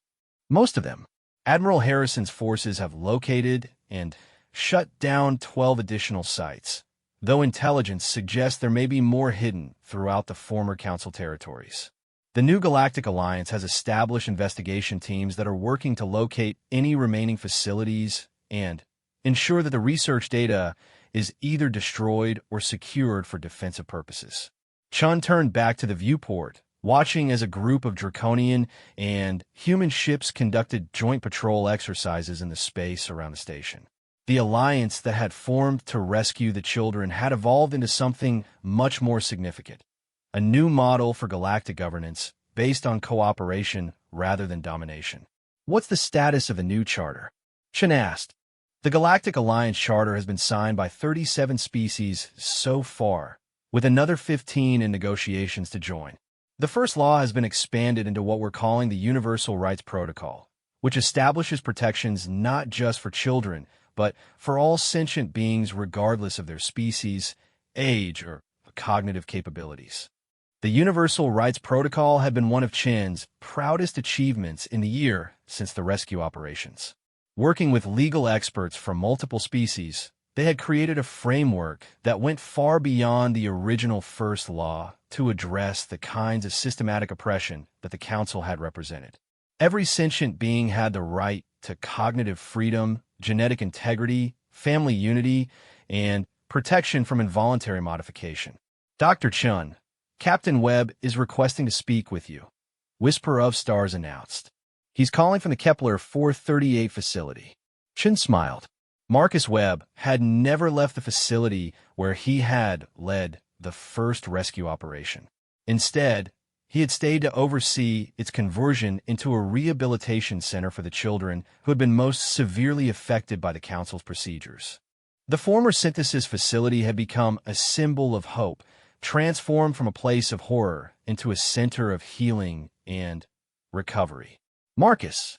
Most of them. Admiral Harrison's forces have located and shut down 12 additional sites, though intelligence suggests there may be more hidden throughout the former Council territories. The new Galactic Alliance has established investigation teams that are working to locate any remaining facilities and ensure that the research data is either destroyed or secured for defensive purposes. Chun turned back to the viewport, watching as a group of Draconian and human ships conducted joint patrol exercises in the space around the station. The alliance that had formed to rescue the children had evolved into something much more significant, a new model for galactic governance based on cooperation rather than domination. What's the status of the new charter? Chen asked. The Galactic Alliance Charter has been signed by 37 species so far, with another 15 in negotiations to join. The first law has been expanded into what we're calling the Universal Rights Protocol, which establishes protections not just for children, but for all sentient beings regardless of their species, age, or cognitive capabilities. The Universal Rights Protocol had been one of Chen's proudest achievements in the year since the rescue operations. Working with legal experts from multiple species, they had created a framework that went far beyond the original first law to address the kinds of systematic oppression that the Council had represented. Every sentient being had the right to cognitive freedom, genetic integrity, family unity, and protection from involuntary modification. Dr. Chun, Captain Webb is requesting to speak with you, Whisper of Stars announced. He's calling from the Kepler 438 facility. Chun smiled. Marcus Webb had never left the facility where he had led the first rescue operation. Instead, he had stayed to oversee its conversion into a rehabilitation center for the children who had been most severely affected by the Council's procedures. The former synthesis facility had become a symbol of hope, transformed from a place of horror into a center of healing and recovery. Marcus,